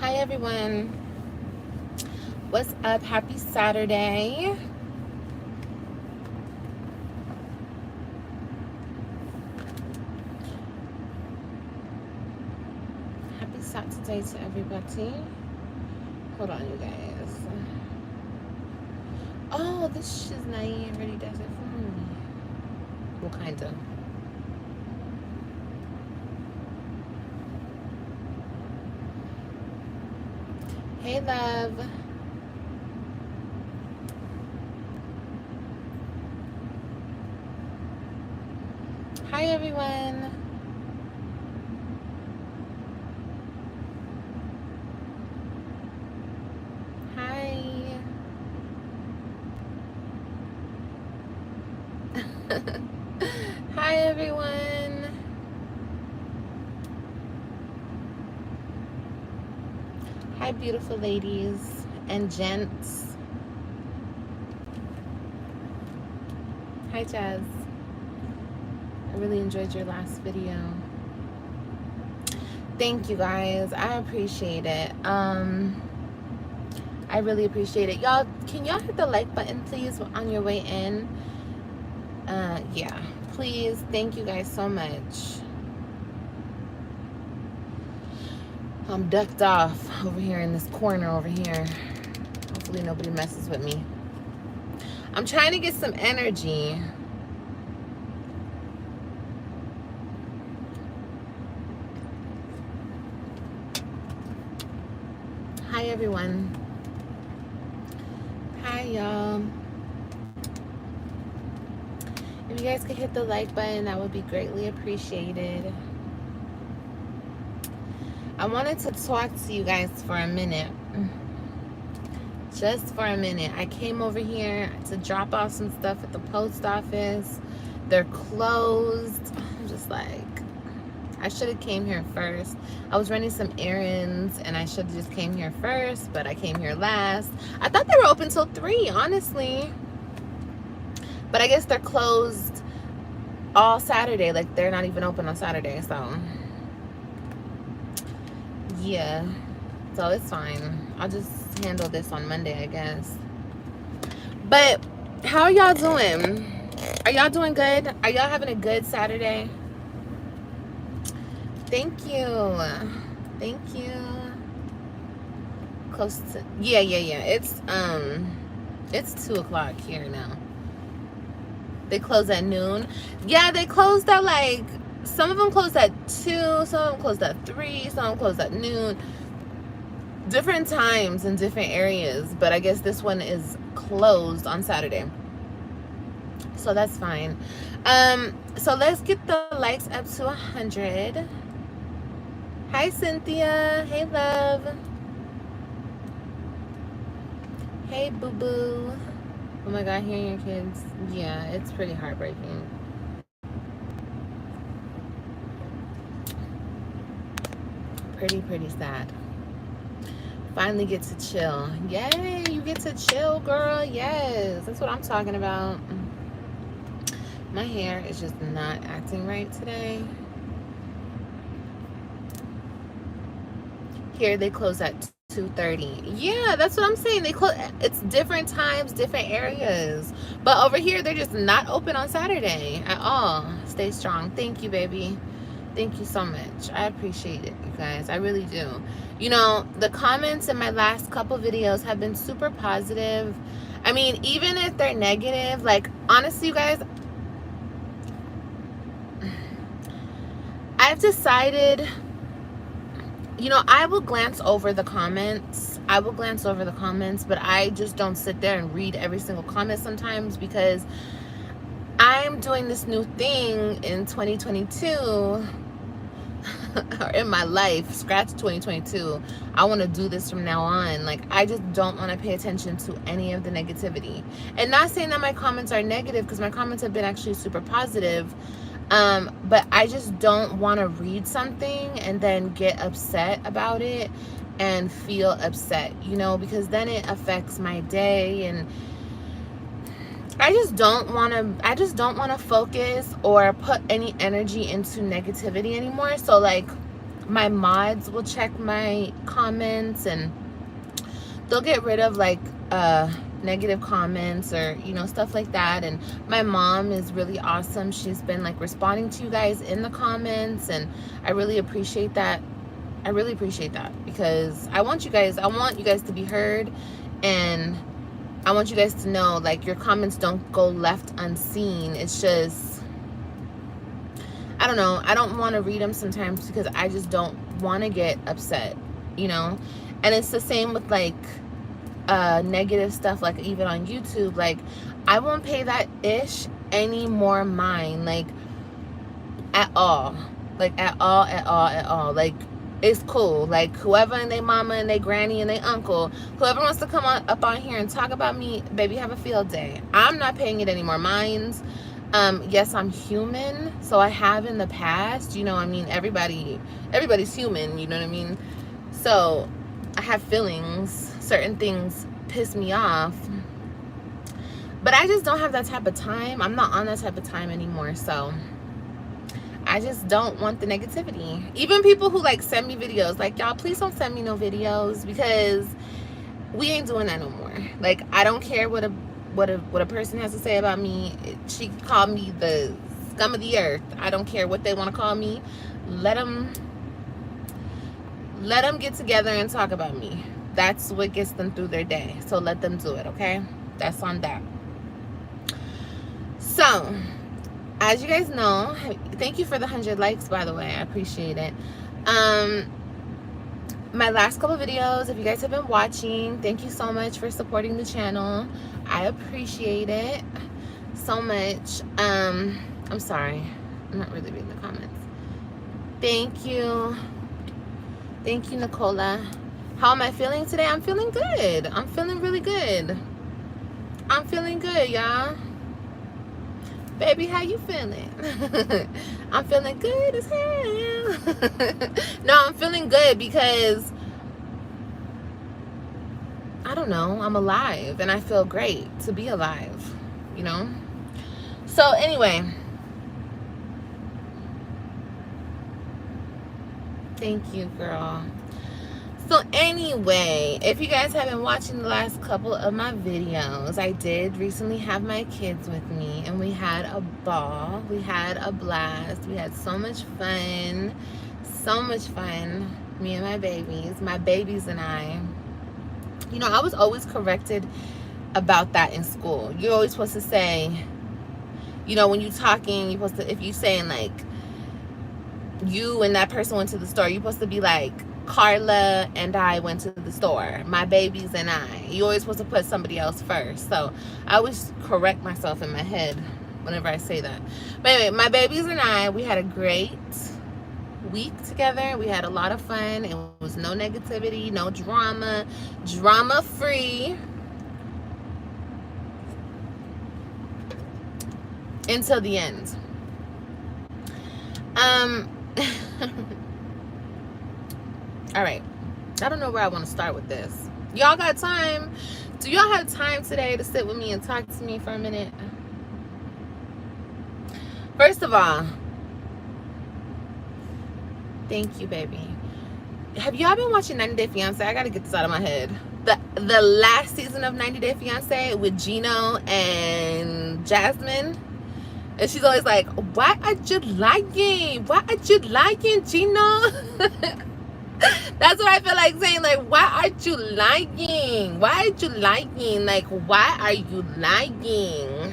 Hi everyone, what's up? Happy Saturday. Happy Saturday to everybody. Hold on, you guys. Oh, this shiznai already does it for me. Well, kind of. Hey, love. Hi, everyone. Hi. Hi, everyone. Hi, beautiful ladies and gents. Hi, Jazz. I really enjoyed your last video. Thank you, guys. I appreciate it. I really appreciate it. Y'all, can y'all hit the like button, please, on your way in? Yeah, please. Thank you guys so much. I'm ducked off over here in this corner over here. Hopefully nobody messes with me. I'm trying to get some energy. Hi, everyone. Hi, y'all. If you guys could hit the like button, that would be greatly appreciated. I wanted to talk to you guys for a minute. Just for a minute. I came over here to drop off some stuff at the post office. They're closed. I'm just like, I should have came here first. I was running some errands and I should have just came here first, but I came here last. I thought they were open till 3, honestly. But I guess they're closed all Saturday. Like, they're not even open on Saturday, so yeah. So it's fine. I'll just handle this on Monday, I guess. But how are y'all doing? Are y'all doing good? Are y'all having a good Saturday? Thank you. Thank you. Close to, yeah. It's 2 o'clock here now. They close at noon. Yeah, they closed at like, some of them closed at 2, some of them closed at 3, some of them closed at noon. Different times in different areas, but I guess this one is closed on Saturday. So that's fine. So let's get the likes up to 100. Hi, Cynthia. Hey, love. Hey, boo-boo. Oh my God, hearing your kids. Yeah, it's pretty heartbreaking. Pretty sad. Finally get to chill. Yay, you get to chill, girl. Yes, that's what I'm talking about. My hair is just not acting right today. Here they close at 2:30. Yeah, that's what I'm saying. They close. It's different times, different areas. But over here, they're just not open on Saturday at all. Stay strong. Thank you, baby. Thank you so much. I appreciate it, you guys. I really do. You know, the comments in my last couple videos have been super positive. I mean, even if they're negative, like, honestly, you guys, I've decided, you know, I will glance over the comments. But I just don't sit there and read every single comment sometimes, because I'm doing this new thing in 2022. Or in my life, scratch 2022. I want to do this from now on. Like, I just don't want to pay attention to any of the negativity. And not saying that my comments are negative, because my comments have been actually super positive. But I just don't want to read something and then get upset about it and feel upset, you know, because then it affects my day, and I just don't want to focus or put any energy into negativity anymore. So, like, my mods will check my comments, and they'll get rid of like negative comments or, you know, stuff like that. And my mom is really awesome. She's been like responding to you guys in the comments, and I really appreciate that. I really appreciate that, because I want you guys to be heard, and I want you guys to know, like, your comments don't go left unseen. It's just, I don't know, I don't want to read them sometimes because I just don't want to get upset, you know. And it's the same with like negative stuff, like even on YouTube. Like, I won't pay that ish any more mind, like, at all. Like, at all. Like, it's cool. Like, whoever and their mama and their granny and their uncle, whoever wants to come on up on here and talk about me, baby, have a field day. I'm not paying it any more minds. Yes, I'm human, so I have in the past, you know. I mean, everybody's human, you know what I mean? So I have feelings. Certain things piss me off, but I just don't have that type of time. I'm not on that type of time anymore, so I just don't want the negativity. Even people who like send me videos, like, y'all, please don't send me no videos, because we ain't doing that no more. Like, I don't care what a person has to say about me. She called me the scum of the earth. I don't care what they want to call me. Let them get together and talk about me. That's what gets them through their day. So let them do it, okay? That's on that. So, as you guys know, thank you for the 100 likes, by the way. I appreciate it. My last couple videos, if you guys have been watching, thank you so much for supporting the channel. I appreciate it so much. I'm sorry, I'm not really reading the comments. Thank you, Nicola. How am I feeling today? I'm feeling good. I'm feeling really good. I'm feeling good, y'all. Baby, how you feeling? I'm feeling good as hell. No, I'm feeling good because, I don't know, I'm alive, and I feel great to be alive, you know? So anyway, thank you, girl. So anyway, if you guys have been watching the last couple of my videos, I did recently have my kids with me, and we had a ball. We had a blast. We had so much fun. So much fun. Me and my babies and I. You know, I was always corrected about that in school. You're always supposed to say, you know, when you're talking, you're supposed to, if you're saying like, you and that person went to the store, you're supposed to be like, Carla and I went to the store. My babies and I. You're always supposed to put somebody else first. So I always correct myself in my head whenever I say that. But anyway, my babies and I, we had a great week together. We had a lot of fun. It was no negativity, no drama, drama free. Until the end. All right, I don't know where I want to start with this. Y'all got time? Do y'all have time today to sit with me and talk to me for a minute? First of all, thank you, baby. Have y'all been watching 90 Day Fiance? I gotta get this out of my head. The last season of 90 Day Fiance with Gino and Jasmine. And she's always like, why are you lying? Why are you lying, Gino? That's what I feel like saying, like, why aren't you lying? Why aren't you lying? Like, why are you lying?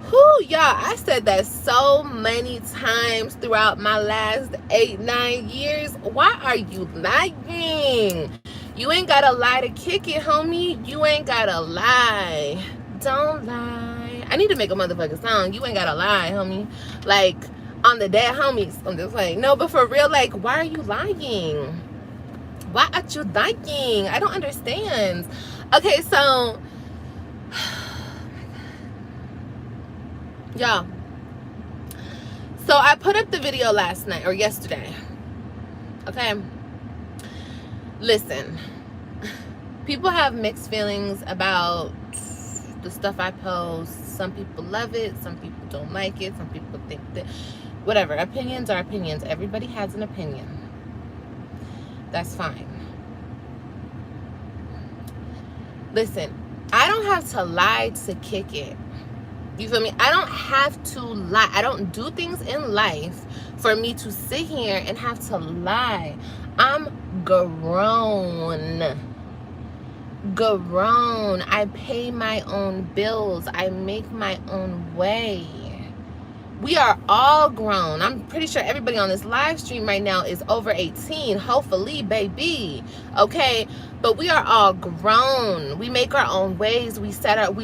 Whew, y'all, I said that so many times throughout my last 8-9 years. Why are you lying? You ain't gotta lie to kick it, homie. You ain't gotta lie. Don't lie. I need to make a motherfucking song. You ain't gotta lie, homie. Like, on the dead homies. I'm just like, no, but for real, like, why are you lying? Why are you lying? I don't understand. Okay, so y'all, so I put up the video last night or yesterday. Okay, listen, people have mixed feelings about the stuff I post. Some people love it, some people don't like it, some people think that whatever. Opinions are opinions. Everybody has an opinion. That's fine. Listen, I don't have to lie to kick it. You feel me? I don't have to lie. I don't do things in life for me to sit here and have to lie. I'm grown. Grown. I pay my own bills. I make my own way. We are all grown. I'm pretty sure everybody on this live stream right now is over 18. Hopefully, baby. Okay? But we are all grown. We make our own ways. We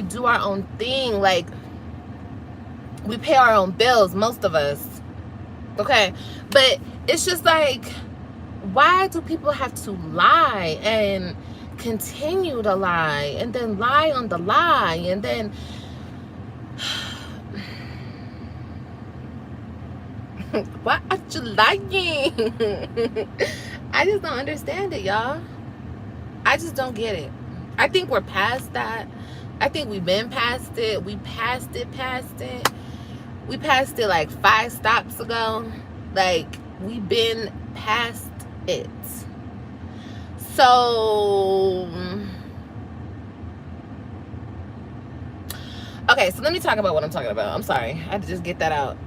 do our own thing. Like, we pay our own bills, most of us. Okay? But it's just like, why do people have to lie and continue to lie and then lie on the lie and then why are you lying? I just don't understand it, y'all. I just don't get it. I think we're past that. I think we've been past it. We passed it. We passed it like 5 stops ago. Like, we've been past it. So, okay, so let me talk about what I'm talking about. I'm sorry. I had to just get that out.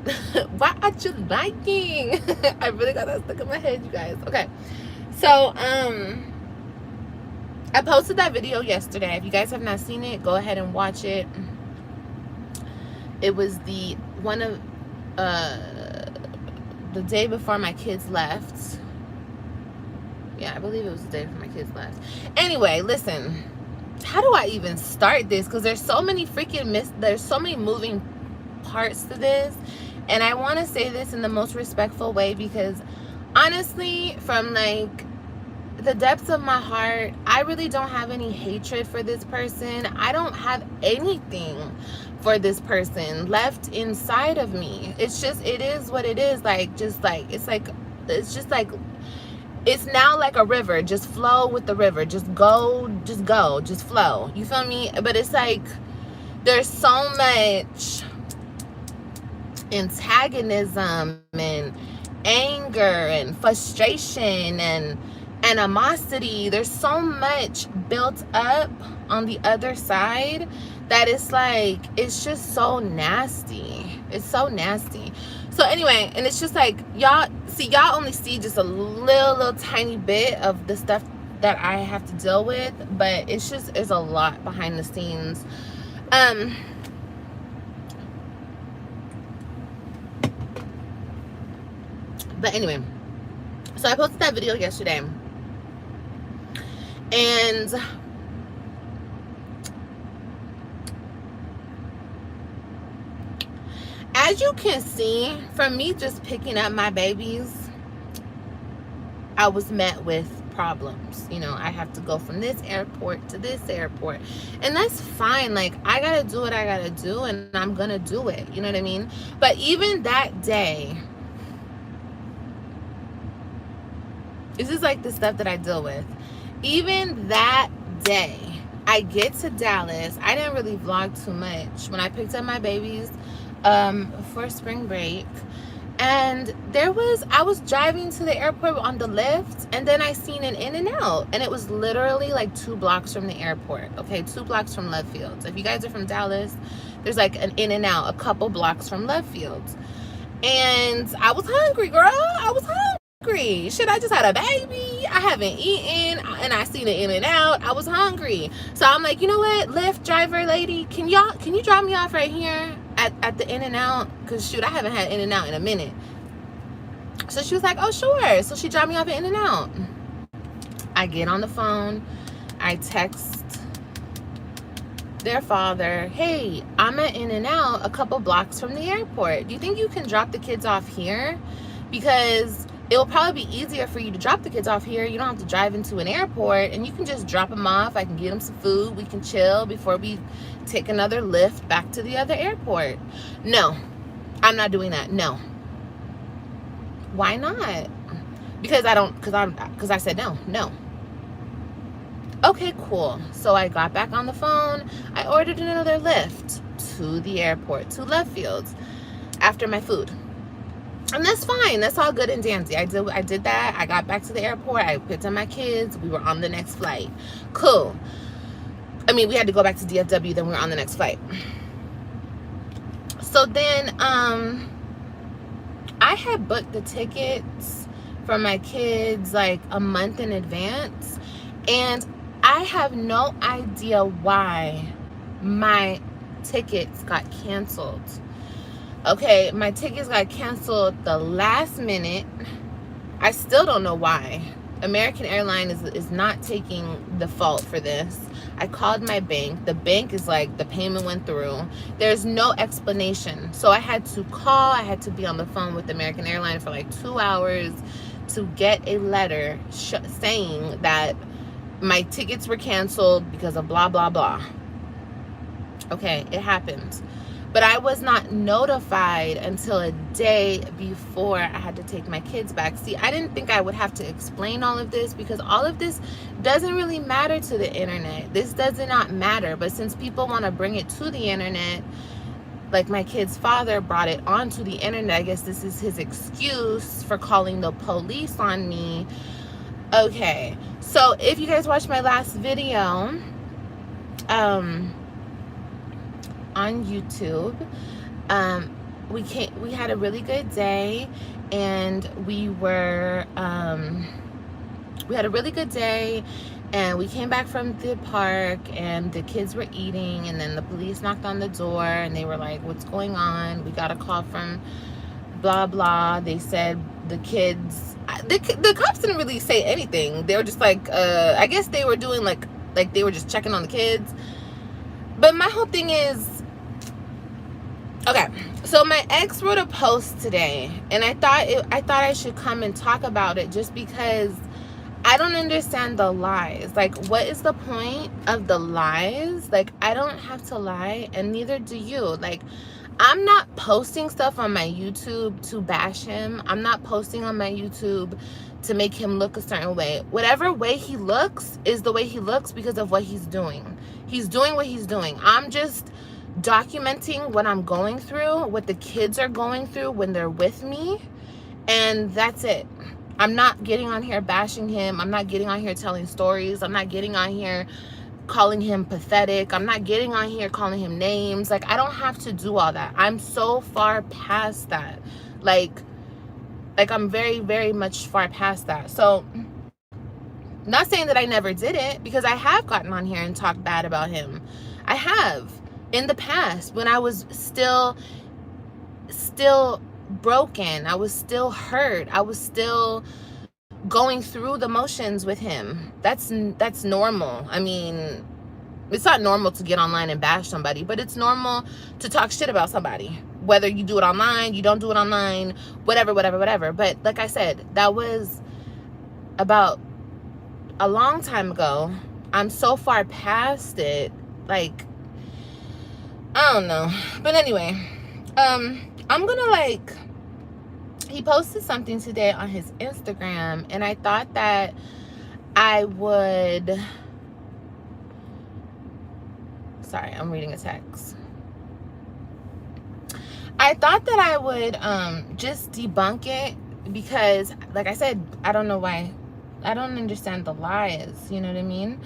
Why are you liking? I really got that stuck in my head, you guys. Okay. So, I posted that video yesterday. If you guys have not seen it, go ahead and watch it. It was the day before my kids left. Yeah, I believe it was the day before my kids left. Anyway, listen. How do I even start this? Because there's so many there's so many moving parts to this. And I want to say this in the most respectful way because honestly, from like the depths of my heart, I really don't have any hatred for this person. I don't have anything for this person left inside of me. It's just, it is what it is. Like, just like, it's just like, it's now like a river. Just flow with the river. Just go, just flow. You feel me? But it's like, there's so much antagonism and anger and frustration and animosity. There's so much built up on the other side that it's like, it's just so nasty. It's so nasty. So anyway, and it's just like, y'all only see just a little tiny bit of the stuff that I have to deal with, but it's a lot behind the scenes. But anyway, so I posted that video yesterday, and as you can see from me just picking up my babies, I was met with problems. You know, I have to go from this airport to this airport, and that's fine. Like, I gotta do what I gotta do, and I'm gonna do it. You know what I mean? But even that day, this is like the stuff that I deal with. Even that day, I get to Dallas. I didn't really vlog too much when I picked up my babies for spring break, and I was driving to the airport on the lift, and then I seen an In-N-Out, and it was literally like 2 blocks from the airport. Okay, 2 blocks from Love Fields. If you guys are from Dallas, there's like an In-N-Out a couple blocks from Love Fields, and I was hungry, girl. I was hungry. Shit, I just had a baby. I haven't eaten, and I seen an In-N-Out. I was hungry, so I'm like, you know what, Lyft driver lady, can you drop me off right here at the In-N-Out? Because shoot, I haven't had In-N-Out in a minute. So she was like, oh sure. So she dropped me off at In-N-Out. I get on the phone, I text their father, hey, I'm at In-N-Out a couple blocks from the airport. Do you think you can drop the kids off here? Because it will probably be easier for you to drop the kids off here. You don't have to drive into an airport, and you can just drop them off. I can get them some food. We can chill before we take another Lyft back to the other airport. No, I'm not doing that. No. Why not? Because I said no. Okay, cool. So I got back on the phone. I ordered another Lyft to the airport, to Love Fields, after my food. And that's fine. That's all good and dandy. I did that. I got back to the airport. I picked up my kids. We were on the next flight. Cool. I mean, we had to go back to DFW, then we were on the next flight. So then I had booked the tickets for my kids like a month in advance, and I have no idea why my tickets got canceled. Okay, my tickets got canceled the last minute. I still don't know why. American Airlines is not taking the fault for this. I called my bank. The bank is like, the payment went through. There's no explanation. So I had to call. I had to be on the phone with American Airlines for like 2 hours to get a letter saying that my tickets were canceled because of blah, blah, blah. Okay, it happened. But I was not notified until a day before I had to take my kids back. See, I didn't think I would have to explain all of this, because all of this doesn't really matter to the internet. This does not matter. But since people want to bring it to the internet, like my kid's father brought it onto the internet, I guess this is his excuse for calling the police on me. Okay, so if you guys watched my last video, on YouTube, we had a really good day, and we had a really good day, and we came back from the park, and the kids were eating, and then the police knocked on the door, and they were like, what's going on? We got a call from blah blah. They said the kids, the cops didn't really say anything. They were just like, I guess they were doing like they were just checking on the kids. But my whole thing is, okay, so my ex wrote a post today, and I thought I should come and talk about it, just because I don't understand the lies. Like, what is the point of the lies? Like, I don't have to lie, and neither do you. Like, I'm not posting stuff on my YouTube to bash him. I'm not posting on my YouTube to make him look a certain way. Whatever way he looks is the way he looks because of what he's doing. He's doing what he's doing. I'm just documenting what I'm going through, what the kids are going through when they're with me, and that's it. I'm not getting on here bashing him. I'm not getting on here telling stories. I'm not getting on here calling him pathetic. I'm not getting on here calling him names. Like, I don't have to do all that. I'm so far past that. Like I'm very, very much far past that. So, not saying that I never did it, because I have gotten on here and talked bad about him. I have in the past, when I was still broken. I was still hurt. I was still going through the motions with him. That's normal. I mean, it's not normal to get online and bash somebody, but it's normal to talk shit about somebody, whether you do it online, you don't do it online, whatever. But like I said, that was about a long time ago. I'm so far past it. Like, I don't know. But anyway, I'm gonna he posted something today on his Instagram, and I thought that I would, sorry, I'm reading a text. I thought that I would just debunk it, because like I said, I don't know why. I don't understand the lies, you know what I mean?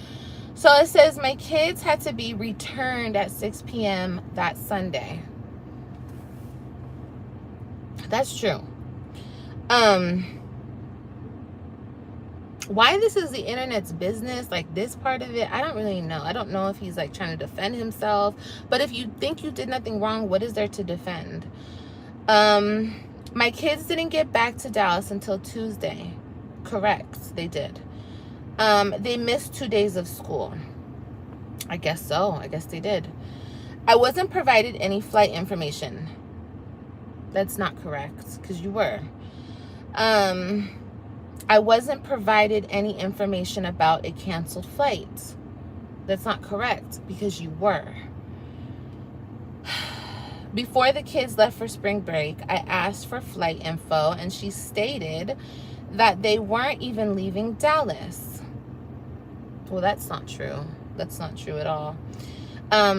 So it says, my kids had to be returned at 6 p.m. that Sunday. That's true. Why this is the internet's business, like this part of it, I don't really know. I don't know if he's like trying to defend himself, but if you think you did nothing wrong, what is there to defend? My kids didn't get back to Dallas until Tuesday. Correct, they did. They missed 2 days of school. I guess so. I guess they did. I wasn't provided any flight information. That's not correct, because you were. I wasn't provided any information about a canceled flight. That's not correct, because you were. Before the kids left for spring break, I asked for flight info, and she stated that they weren't even leaving Dallas. Well, that's not true. That's not true at all.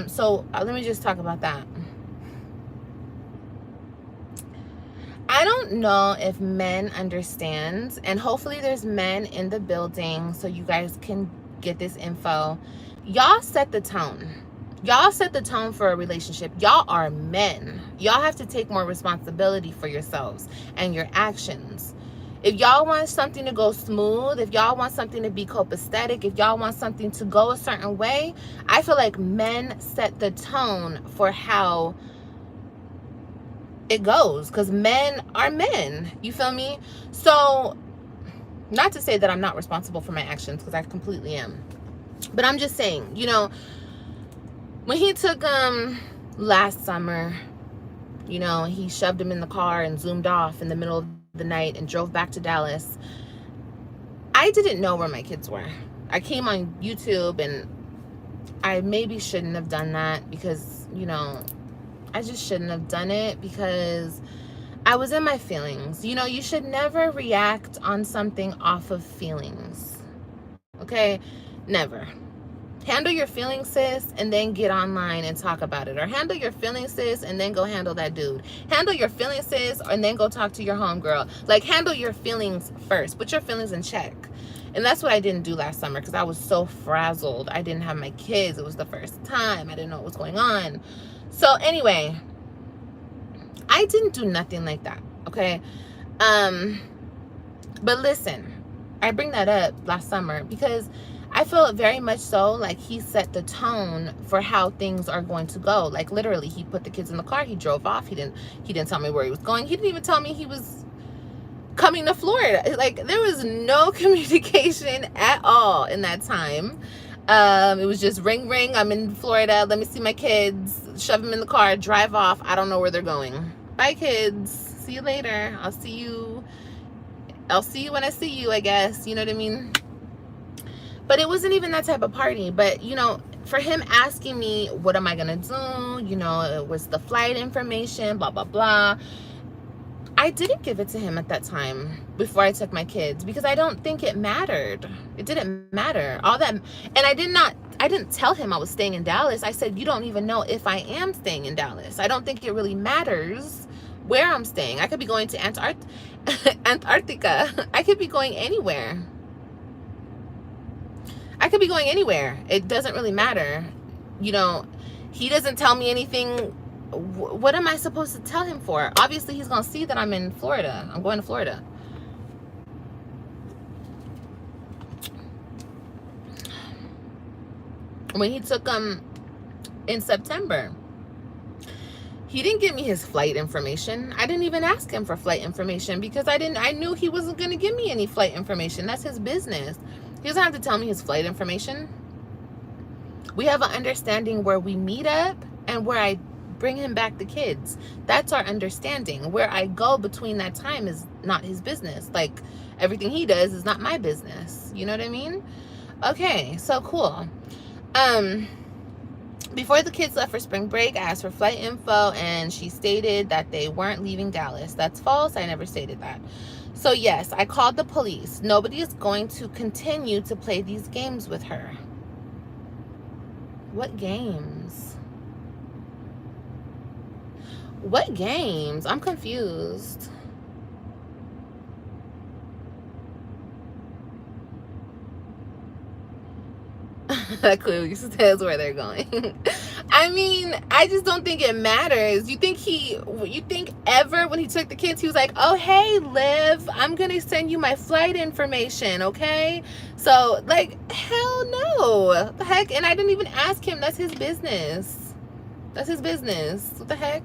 So let me just talk about that. I don't know if men understand, and hopefully there's men in the building so you guys can get this info. Y'all set the tone. Y'all set the tone for a relationship. Y'all are men. Y'all have to take more responsibility for yourselves and your actions. If y'all want something to go smooth, if y'all want something to be copacetic, if y'all want something to go a certain way, I feel like men set the tone for how it goes, because men are men. You feel me? So, not to say that I'm not responsible for my actions, because I completely am. But I'm just saying, you know, when he took last summer, you know, he shoved him in the car and zoomed off in the middle of the night and drove back to Dallas. I didn't know where my kids were. I came on YouTube, and I maybe shouldn't have done that, because, you know, I just shouldn't have done it, because I was in my feelings. You know, you should never react on something off of feelings. Okay? Never. Handle your feelings, sis, and then get online and talk about it. Or handle your feelings, sis, and then go handle that dude. Handle your feelings, sis, and then go talk to your homegirl. Like, handle your feelings first. Put your feelings in check. And that's what I didn't do last summer, because I was so frazzled. I didn't have my kids. It was the first time. I didn't know what was going on. So anyway, I didn't do nothing like that, okay? But listen, I bring that up last summer because I feel very much so like he set the tone for how things are going to go. Like, literally, he put the kids in the car, he drove off, he didn't tell me where he was going. He didn't even tell me he was coming to Florida. Like, there was no communication at all in that time. It was just ring ring, I'm in Florida, let me see my kids, shove them in the car, drive off, I don't know where they're going. Bye, kids, see you later. I'll see you when I see you, I guess. You know what I mean? But it wasn't even that type of party. But, you know, for him asking me, what am I gonna do, you know, it was the flight information, blah blah blah, I didn't give it to him at that time before I took my kids, because I don't think it mattered. It didn't matter. All that, and I didn't tell him I was staying in Dallas. I said, you don't even know if I am staying in Dallas. I don't think it really matters where I'm staying. I could be going to Antarctica. I could be going anywhere. I could be going anywhere. It doesn't really matter. You know, he doesn't tell me anything. What am I supposed to tell him for? Obviously, he's going to see that I'm in Florida. I'm going to Florida. When he took in September, he didn't give me his flight information. I didn't even ask him for flight information, because I knew he wasn't going to give me any flight information. That's his business. He doesn't have to tell me his flight information. We have an understanding where we meet up and where I bring him back the kids. That's our understanding. Where I go between that time is not his business. Like, everything he does is not my business. You know what I mean? Okay, so cool. Before the kids left for spring break, I asked for flight info, and she stated that they weren't leaving Dallas. That's false. I never stated that. So yes, I called the police. Nobody is going to continue to play these games with her. What games? What games? I'm confused. That clearly says where they're going. I mean, I just don't think it matters. You think ever when he took the kids, he was like, oh, hey, Liv, I'm going to send you my flight information, okay? So, like, hell no. What the heck? And I didn't even ask him. That's his business. That's his business. What the heck?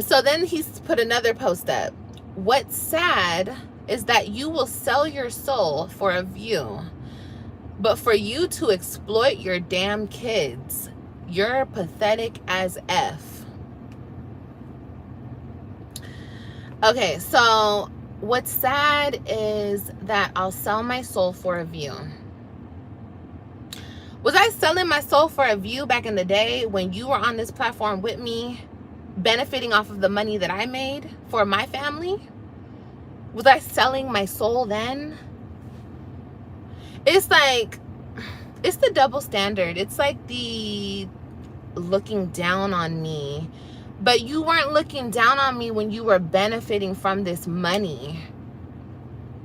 So then he's put another post up. What's sad is that you will sell your soul for a view, but for you to exploit your damn kids, you're pathetic as F. Okay, so what's sad is that I'll sell my soul for a view. Was I selling my soul for a view back in the day when you were on this platform with me, benefiting off of the money that I made for my family? Was I selling my soul then? It's like, it's the double standard. It's like the looking down on me. But you weren't looking down on me when you were benefiting from this money.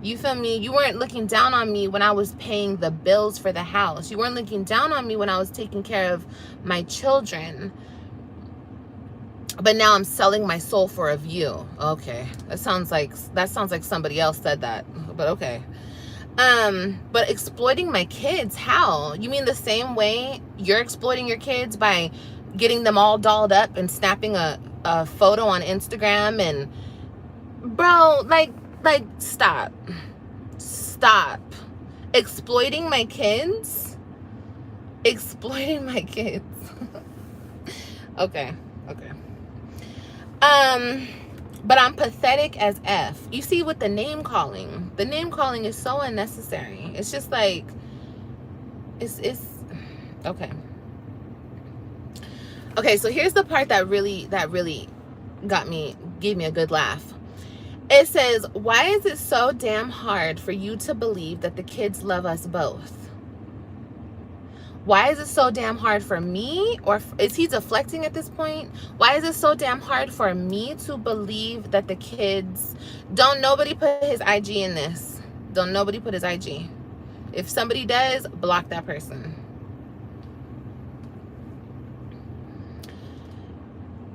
You feel me? You weren't looking down on me when I was paying the bills for the house. You weren't looking down on me when I was taking care of my children. But now I'm selling my soul for a view. Okay. That sounds like somebody else said that. But okay. But exploiting my kids, how? You mean the same way you're exploiting your kids by getting them all dolled up and snapping a photo on Instagram and bro, like stop. Stop. Exploiting my kids? Exploiting my kids. Okay. But I'm pathetic as F. You see, with the name calling is so unnecessary. It's just like, it's okay. Okay, so here's the part that really gave me a good laugh. It says, why is it so damn hard for you to believe that the kids love us both? Why is it so damn hard for me, or is he deflecting at this point? Why is it so damn hard for me to believe that the kids, don't nobody put his IG in this. Don't nobody put his IG. If somebody does, block that person.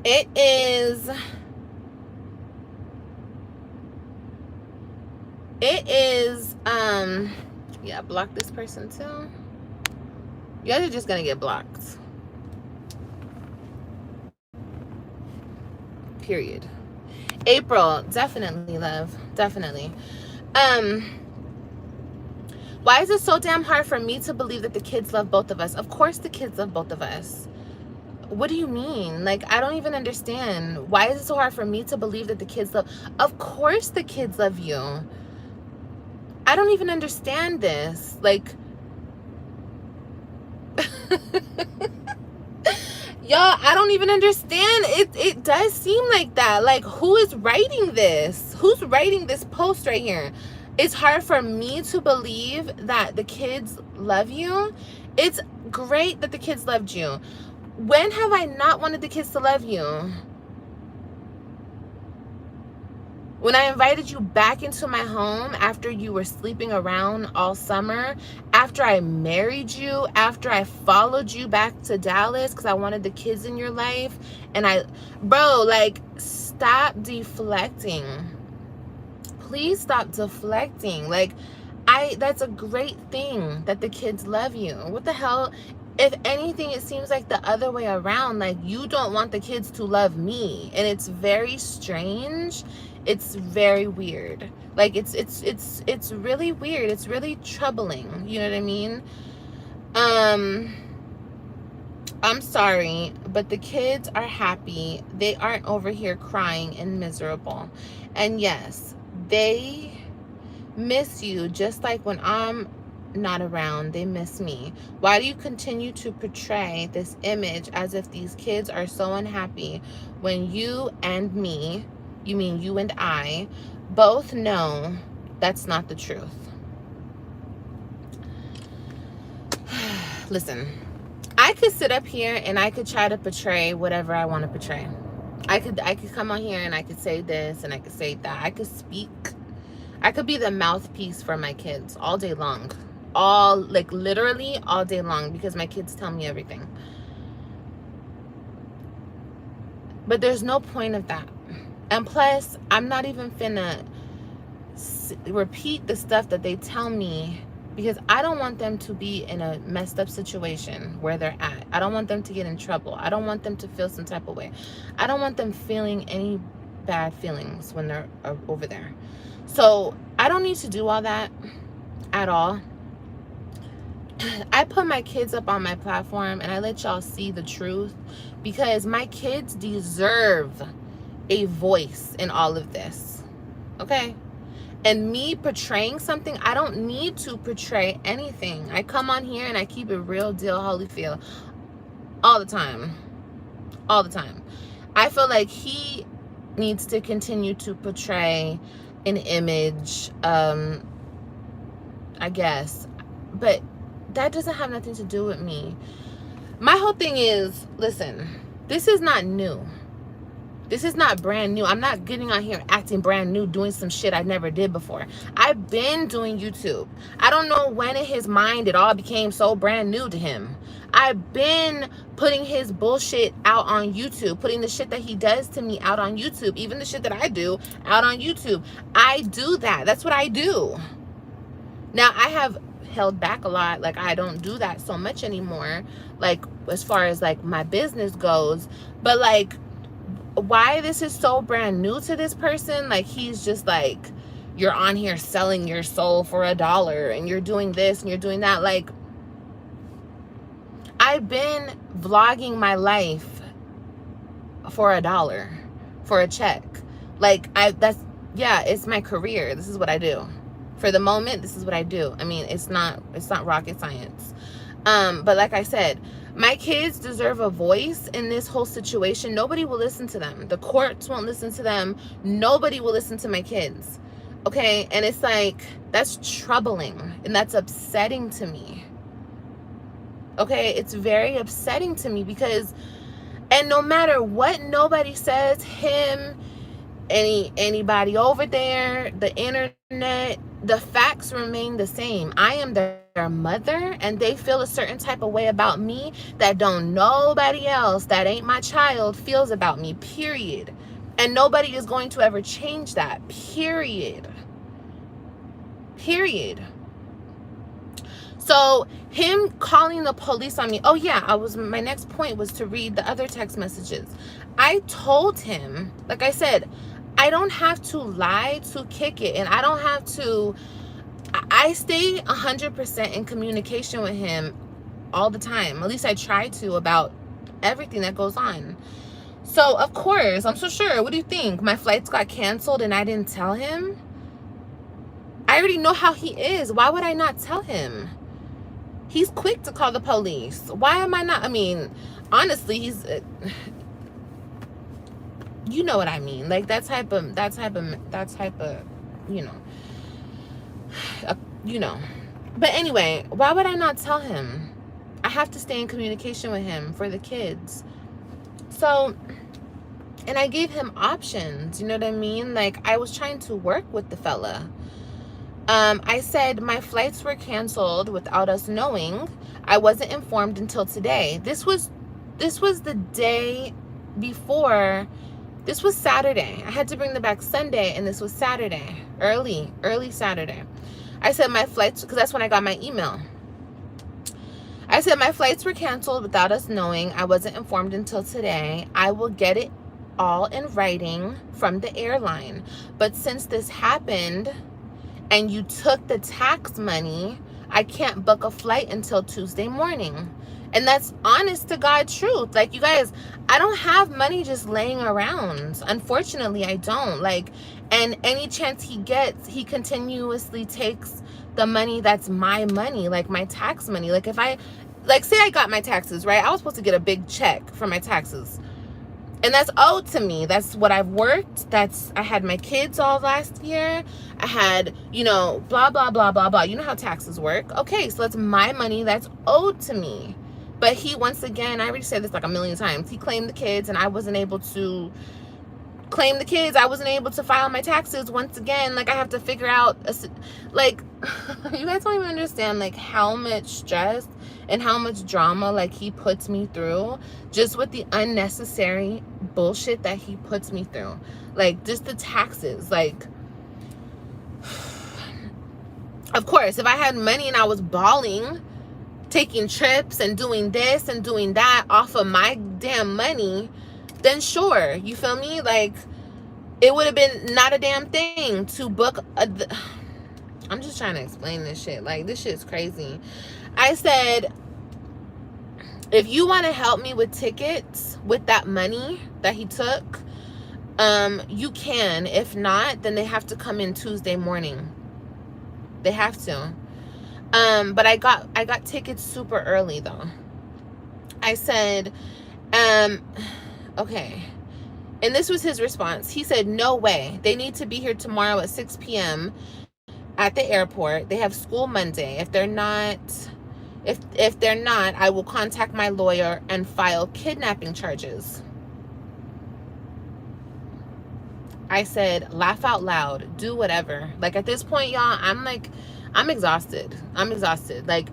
It is, yeah, block this person too. You guys are just gonna get blocked. Period. April, definitely, love. Definitely. Why is it so damn hard for me to believe that the kids love both of us? Of course the kids love both of us. What do you mean? Like, I don't even understand. Why is it so hard for me to believe that the kids love? Of course the kids love you. I don't even understand this. Like, y'all, I don't even understand. It does seem like that. Like, who is writing this? Who's writing this post right here? It's hard for me to believe that the kids love you. It's great that the kids loved you. When have I not wanted the kids to love you? When I invited you back into my home after you were sleeping around all summer, after I married you, after I followed you back to Dallas because I wanted the kids in your life, and bro, like, stop deflecting. Please stop deflecting. Like, that's a great thing that the kids love you. What the hell? If anything, it seems like the other way around. Like, you don't want the kids to love me, and it's very strange. It's very weird. Like, it's really weird. It's really troubling. You know what I mean? I'm sorry, but the kids are happy. They aren't over here crying and miserable. And yes, they miss you just like when I'm not around. They miss me. Why do you continue to portray this image as if these kids are so unhappy when you and me, you mean you and I, both know that's not the truth? Listen, I could sit up here and I could try to portray whatever I want to portray. I could come on here and I could say this and I could say that. I could speak. I could be the mouthpiece for my kids all day long. Like, literally all day long, because my kids tell me everything. But there's no point of that. And plus, I'm not even finna repeat the stuff that they tell me, because I don't want them to be in a messed up situation where they're at. I don't want them to get in trouble. I don't want them to feel some type of way. I don't want them feeling any bad feelings when they're over there. So I don't need to do all that at all. I put my kids up on my platform and I let y'all see the truth, because my kids deserve a voice in all of this. Okay? And me portraying something, I don't need to portray anything. I come on here and I keep it real deal Holyfield all the time. All the time. I feel like he needs to continue to portray an image, I guess. But that doesn't have nothing to do with me. my whole thing is, listen, this is not new. This is not brand new. I'm not getting on here acting brand new, doing some shit I never did before. I've been doing YouTube. I don't know when in his mind it all became so brand new to him. I've been putting his bullshit out on YouTube, putting the shit that he does to me out on YouTube, even the shit that I do out on YouTube. I do that. That's what I do. Now, I have held back a lot. Like, I don't do that so much anymore, like, as far as, like, my business goes. But, like, why this is so brand new to this person, like, he's just like, you're on here selling your soul for $1 and you're doing this and you're doing that. Like, I've been vlogging my life for $1, for a check. Like, it's my career. This is what I do. For the moment, this is what I do. I mean, it's not rocket science. But like I said, my kids deserve a voice in this whole situation. Nobody will listen to them. The courts won't listen to them. Nobody will listen to my kids. Okay? And it's like, that's troubling and that's upsetting to me. Okay? It's very upsetting to me because, and no matter what nobody says, him, anybody over there, the internet, the facts remain the same. I am their mother, and they feel a certain type of way about me that don't nobody else that ain't my child feels about me, period. And nobody is going to ever change that, period. So him calling the police on me, oh yeah, my next point was to read the other text messages. I told him, like I said, I don't have to lie to kick it, and I don't have to, I stay 100% in communication with him all the time. At least I try to, about everything that goes on. So, of course, I'm so sure. What do you think? My flights got canceled and I didn't tell him? I already know how he is. Why would I not tell him? He's quick to call the police. Why am I not? I mean, honestly, he's... you know what I mean, like that type of, you know. But anyway, why would I not tell him? I have to stay in communication with him for the kids. So, and I gave him options, you know what I mean? Like, I was trying to work with the fella. I said my flights were canceled without us knowing. I wasn't informed until today. This was the day before. This was Saturday. I had to bring them back Sunday, and this was Saturday, early Saturday. I said my flights, because that's when I got my email. I said my flights were canceled without us knowing. I wasn't informed until today. I will get it all in writing from the airline. But since this happened and you took the tax money, I can't book a flight until Tuesday morning. And that's honest to God truth. Like, you guys, I don't have money just laying around. Unfortunately, I don't. Like, and any chance he gets, he continuously takes the money that's my money, like my tax money. Like, if I, like, say I got my taxes, right? I was supposed to get a big check for my taxes. And that's owed to me. That's what I've worked. I had my kids all last year. I had, you know, blah, blah, blah, blah, blah. You know how taxes work. Okay, so that's my money that's owed to me. But he, once again, I already said this like a million times, he claimed the kids, and I wasn't able to claim the kids. I wasn't able to file my taxes. Once again, like, I have to figure out, like, you guys don't even understand, like, how much stress and how much drama, like, he puts me through just with the unnecessary bullshit that he puts me through. Like, just the taxes. Like, of course, if I had money and I was balling, taking trips and doing this and doing that off of my damn money, then sure, you feel me? Like, it would have been not a damn thing to book I'm just trying to explain this shit. Like, this shit's crazy. I said, if you want to help me with tickets with that money that he took, you can. If not, then they have to come in Tuesday morning. They have to. But I got tickets super early though. I said, okay. And this was his response. He said, no way. They need to be here tomorrow at 6 p.m. at the airport. They have school Monday. If they're not, If they're not, I will contact my lawyer and file kidnapping charges. I said, laugh out loud, do whatever. Like, at this point, y'all, I'm exhausted. I'm exhausted. Like,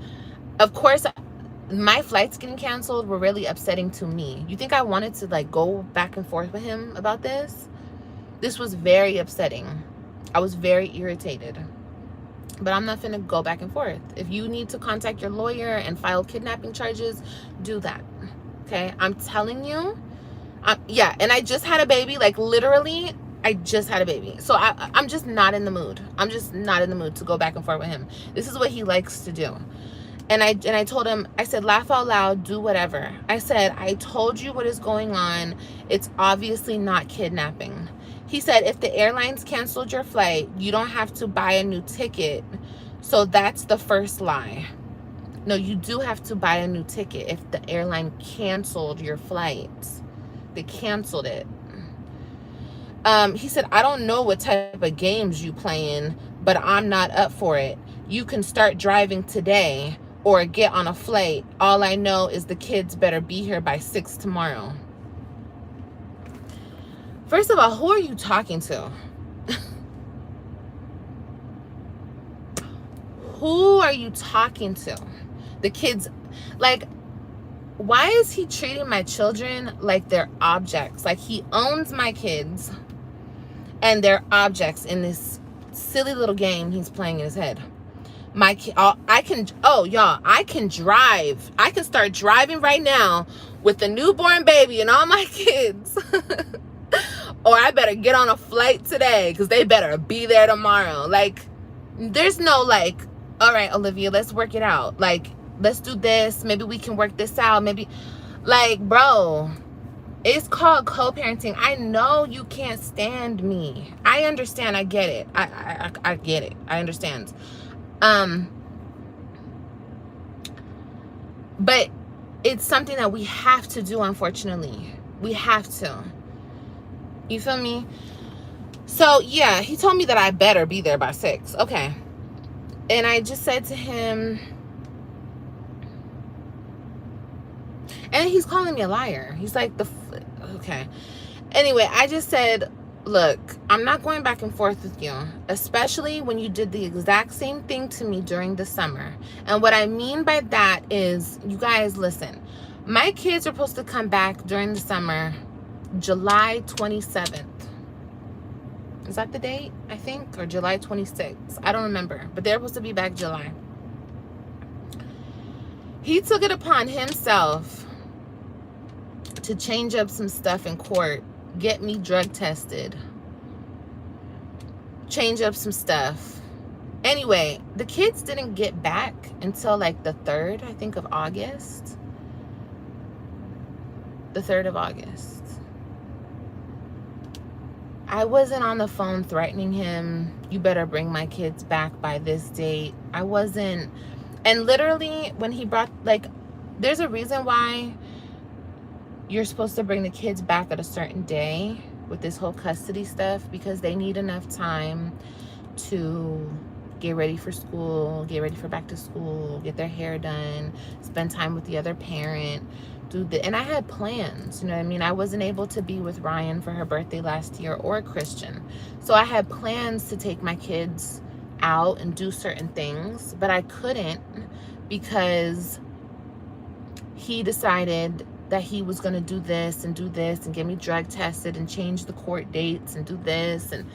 of course, my flights getting canceled were really upsetting to me. You think I wanted to, like, go back and forth with him about this? This was very upsetting. I was very irritated. But I'm not gonna go back and forth. If you need to contact your lawyer and file kidnapping charges, do that. Okay? I'm telling you. Yeah, and I just had a baby. Like, literally, I just had a baby. So I'm just not in the mood. I'm just not in the mood to go back and forth with him. This is what he likes to do. And I told him, I said, laugh out loud, do whatever. I said, I told you what is going on. It's obviously not kidnapping. He said, if the airlines canceled your flight, you don't have to buy a new ticket. So that's the first lie. No, you do have to buy a new ticket if the airline canceled your flight. They canceled it. He said, I don't know what type of games you playing, but I'm not up for it. You can start driving today or get on a flight. All I know is the kids better be here by 6 tomorrow. First of all, who are you talking to? Who are you talking to? The kids, like, why is he treating my children like they're objects? Like, he owns my kids and they're objects in this silly little game he's playing in his head. My kid, y'all, I can drive. I can start driving right now with the newborn baby and all my kids. Or I better get on a flight today because they better be there tomorrow. Like, there's no, like, all right, Olivia, let's work it out. Like, let's do this. Maybe we can work this out. Maybe, like, bro, it's called co-parenting. I know you can't stand me. I understand. I get it. I get it. I understand. But it's something that we have to do, unfortunately. We have to. You feel me? So, yeah, he told me that I better be there by 6. Okay. And I just said to him, and he's calling me a liar. He's like, okay. Anyway, I just said, look, I'm not going back and forth with you, especially when you did the exact same thing to me during the summer. And what I mean by that is, you guys, listen, my kids are supposed to come back during the summer, July 27th. Is that the date, I think? Or July 26th? I don't remember. But they're supposed to be back July. He took it upon himself to change up some stuff in court, get me drug tested, change up some stuff. Anyway, the kids didn't get back until like the 3rd, I think, of August. The 3rd of August. I wasn't on the phone threatening him, you better bring my kids back by this date. I wasn't. And literally, when he brought, like, there's a reason why you're supposed to bring the kids back at a certain day with this whole custody stuff, because they need enough time to get ready for school, get ready for back to school, get their hair done, spend time with the other parent, and I had plans, you know what I mean? I wasn't able to be with Ryan for her birthday last year, or Christian. So I had plans to take my kids out and do certain things, but I couldn't because he decided that he was going to do this and get me drug tested and change the court dates and do this and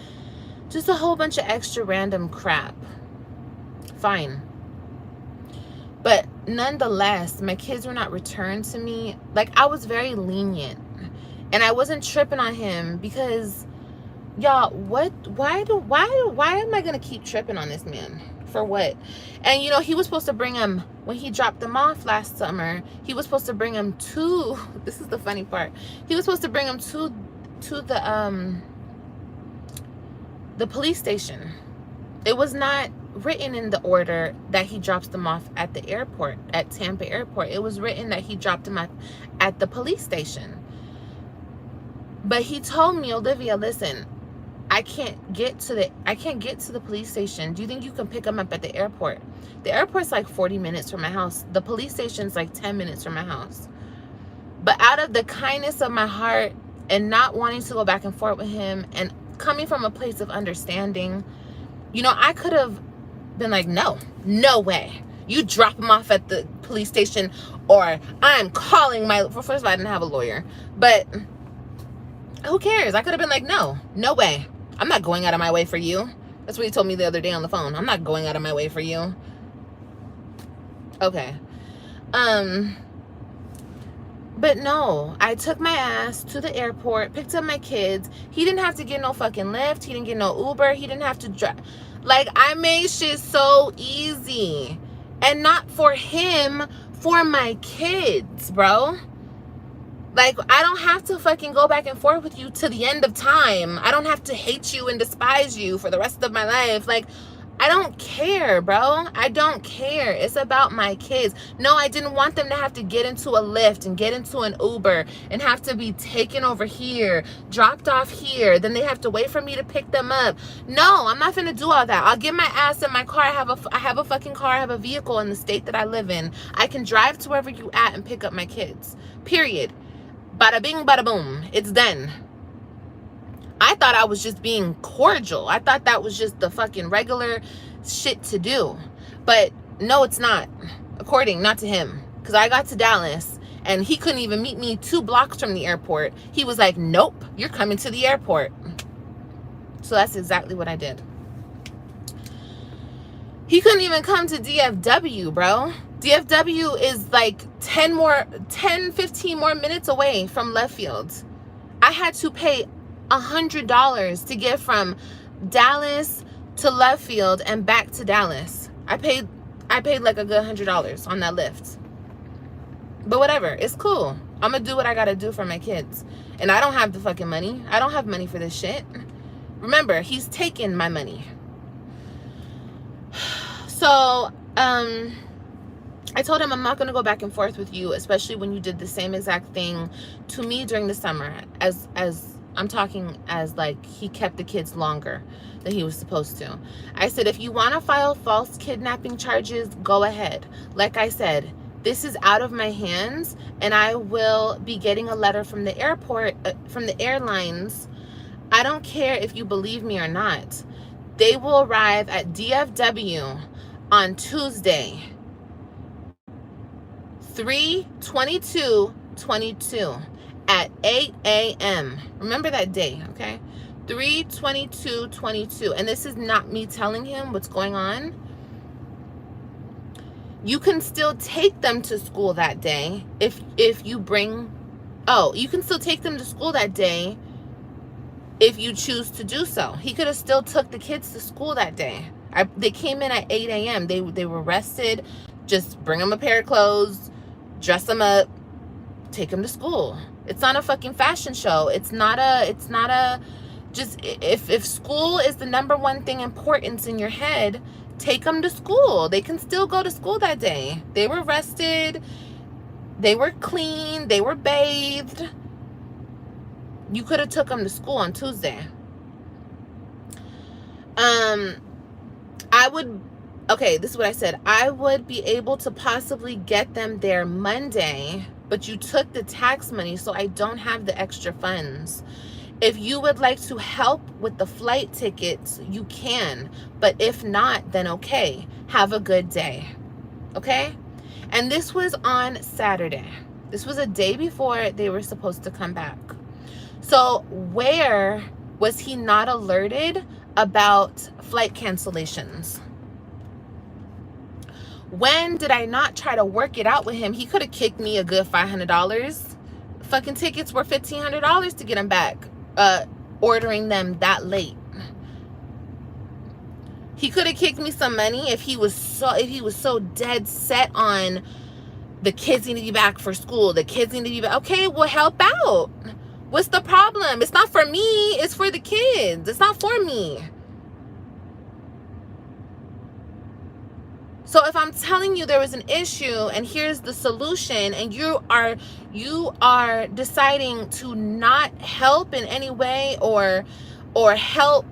just a whole bunch of extra random crap. Fine. But nonetheless, my kids were not returned to me. Like, I was very lenient, and I wasn't tripping on him because, y'all, why am I gonna keep tripping on this man? For what? And you know, he was supposed to bring him, when he dropped them off last summer, he was supposed to bring him to, this is the funny part, he was supposed to bring him to the police station. It was not written in the order that he drops them off at the airport, at Tampa airport. It was written that he dropped them at the police station. But he told me, Olivia, listen, I can't get to the police station. Do you think you can pick him up at the airport? The airport's like 40 minutes from my house. The police station's like 10 minutes from my house. But out of the kindness of my heart and not wanting to go back and forth with him and coming from a place of understanding, you know, I could have been like, no way. You drop him off at the police station, or I'm calling my, first of all, I didn't have a lawyer, but who cares? I could have been like, no way. I'm not going out of my way for you. That's what he told me the other day on the phone. I'm not going out of my way for you. Okay. But no, I took my ass to the airport, picked up my kids. He didn't have to get no fucking Lyft. He didn't get no Uber. He didn't have to drive. Like, I made shit so easy. And not for him, for my kids, bro. Like, I don't have to fucking go back and forth with you to the end of time. I don't have to hate you and despise you for the rest of my life. Like, I don't care, bro. I don't care. It's about my kids. No, I didn't want them to have to get into a Lyft and get into an Uber and have to be taken over here, dropped off here. Then they have to wait for me to pick them up. No, I'm not finna do all that. I'll get my ass in my car. I have a fucking car. I have a vehicle in the state that I live in. I can drive to wherever you at and pick up my kids. Period. Bada bing, bada boom. It's done. I thought I was just being cordial. I thought that was just the fucking regular shit to do. But no, it's not. According, not to him. Because I got to Dallas and he couldn't even meet me 2 blocks from the airport. He was like, nope, you're coming to the airport. So that's exactly what I did. He couldn't even come to DFW, bro. DFW is like 10, 15 more minutes away from left field. I had to pay $100 to get from Dallas to left field and back to Dallas. I paid like a good $100 on that lift. But whatever, it's cool. I'm gonna do what I gotta do for my kids. And I don't have the fucking money. I don't have money for this shit. Remember, he's taken my money. So, I told him I'm not going to go back and forth with you, especially when you did the same exact thing to me during the summer. As I'm talking as like he kept the kids longer than he was supposed to. I said, if you want to file false kidnapping charges, go ahead. Like I said, this is out of my hands, and I will be getting a letter from the airport, from the airlines. I don't care if you believe me or not. They will arrive at DFW on Tuesday, 3/22/22 at 8 a.m. Remember that day, okay? 3/22/22. And this is not me telling him what's going on. You can still take them to school that day if you bring, you can still take them to school that day if you choose to do so. He could have still took the kids to school that day. They came in at 8 a.m. They were rested. Just bring them a pair of clothes, dress them up, take them to school. It's not a fucking fashion show. It's not a, just, if school is the number one thing importance in your head, take them to school. They can still go to school that day. They were rested. They were clean. They were bathed. You could have took them to school on Tuesday. This is what I said. I would be able to possibly get them there Monday, but you took the tax money, so I don't have the extra funds. If you would like to help with the flight tickets, you can. But if not, then okay. Have a good day. Okay? And this was on Saturday. This was a day before they were supposed to come back. So where was he not alerted about flight cancellations? When did I not try to work it out with him? He could have kicked me a good $500. Fucking tickets were $1,500 to get him back. Ordering them that late. He could have kicked me some money if he was so dead set on the kids need to be back for school. The kids need to be back. Okay, well, help out. What's the problem? It's not for me. It's for the kids. It's not for me. So if I'm telling you there was an issue and here's the solution, and you are deciding to not help in any way or or help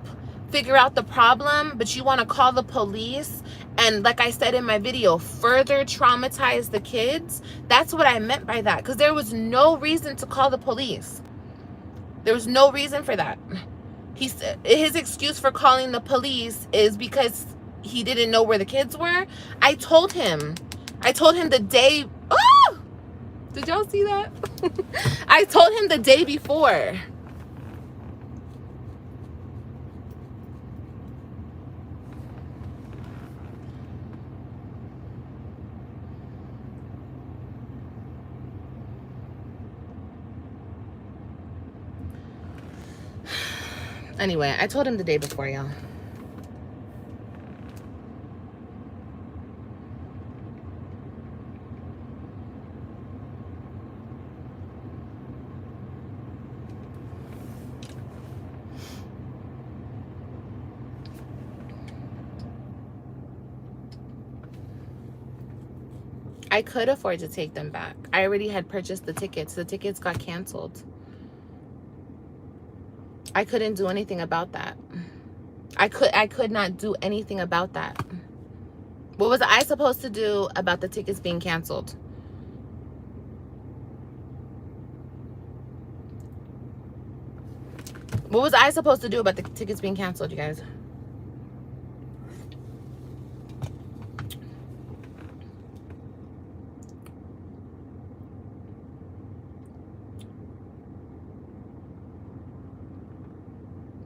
figure out the problem, but you want to call the police and, like I said in my video, further traumatize the kids. That's what I meant by that, because there was no reason to call the police. There was no reason for that. He said his excuse for calling the police is because he didn't know where the kids were. I told him the day, oh, did y'all see that? I told him the day before. Anyway, I told him the day before, y'all. I could afford to take them back. I already had purchased the tickets. The tickets got canceled. I couldn't do anything about that. I could not do anything about that. What was I supposed to do about the tickets being canceled? What was I supposed to do about the tickets being canceled, you guys?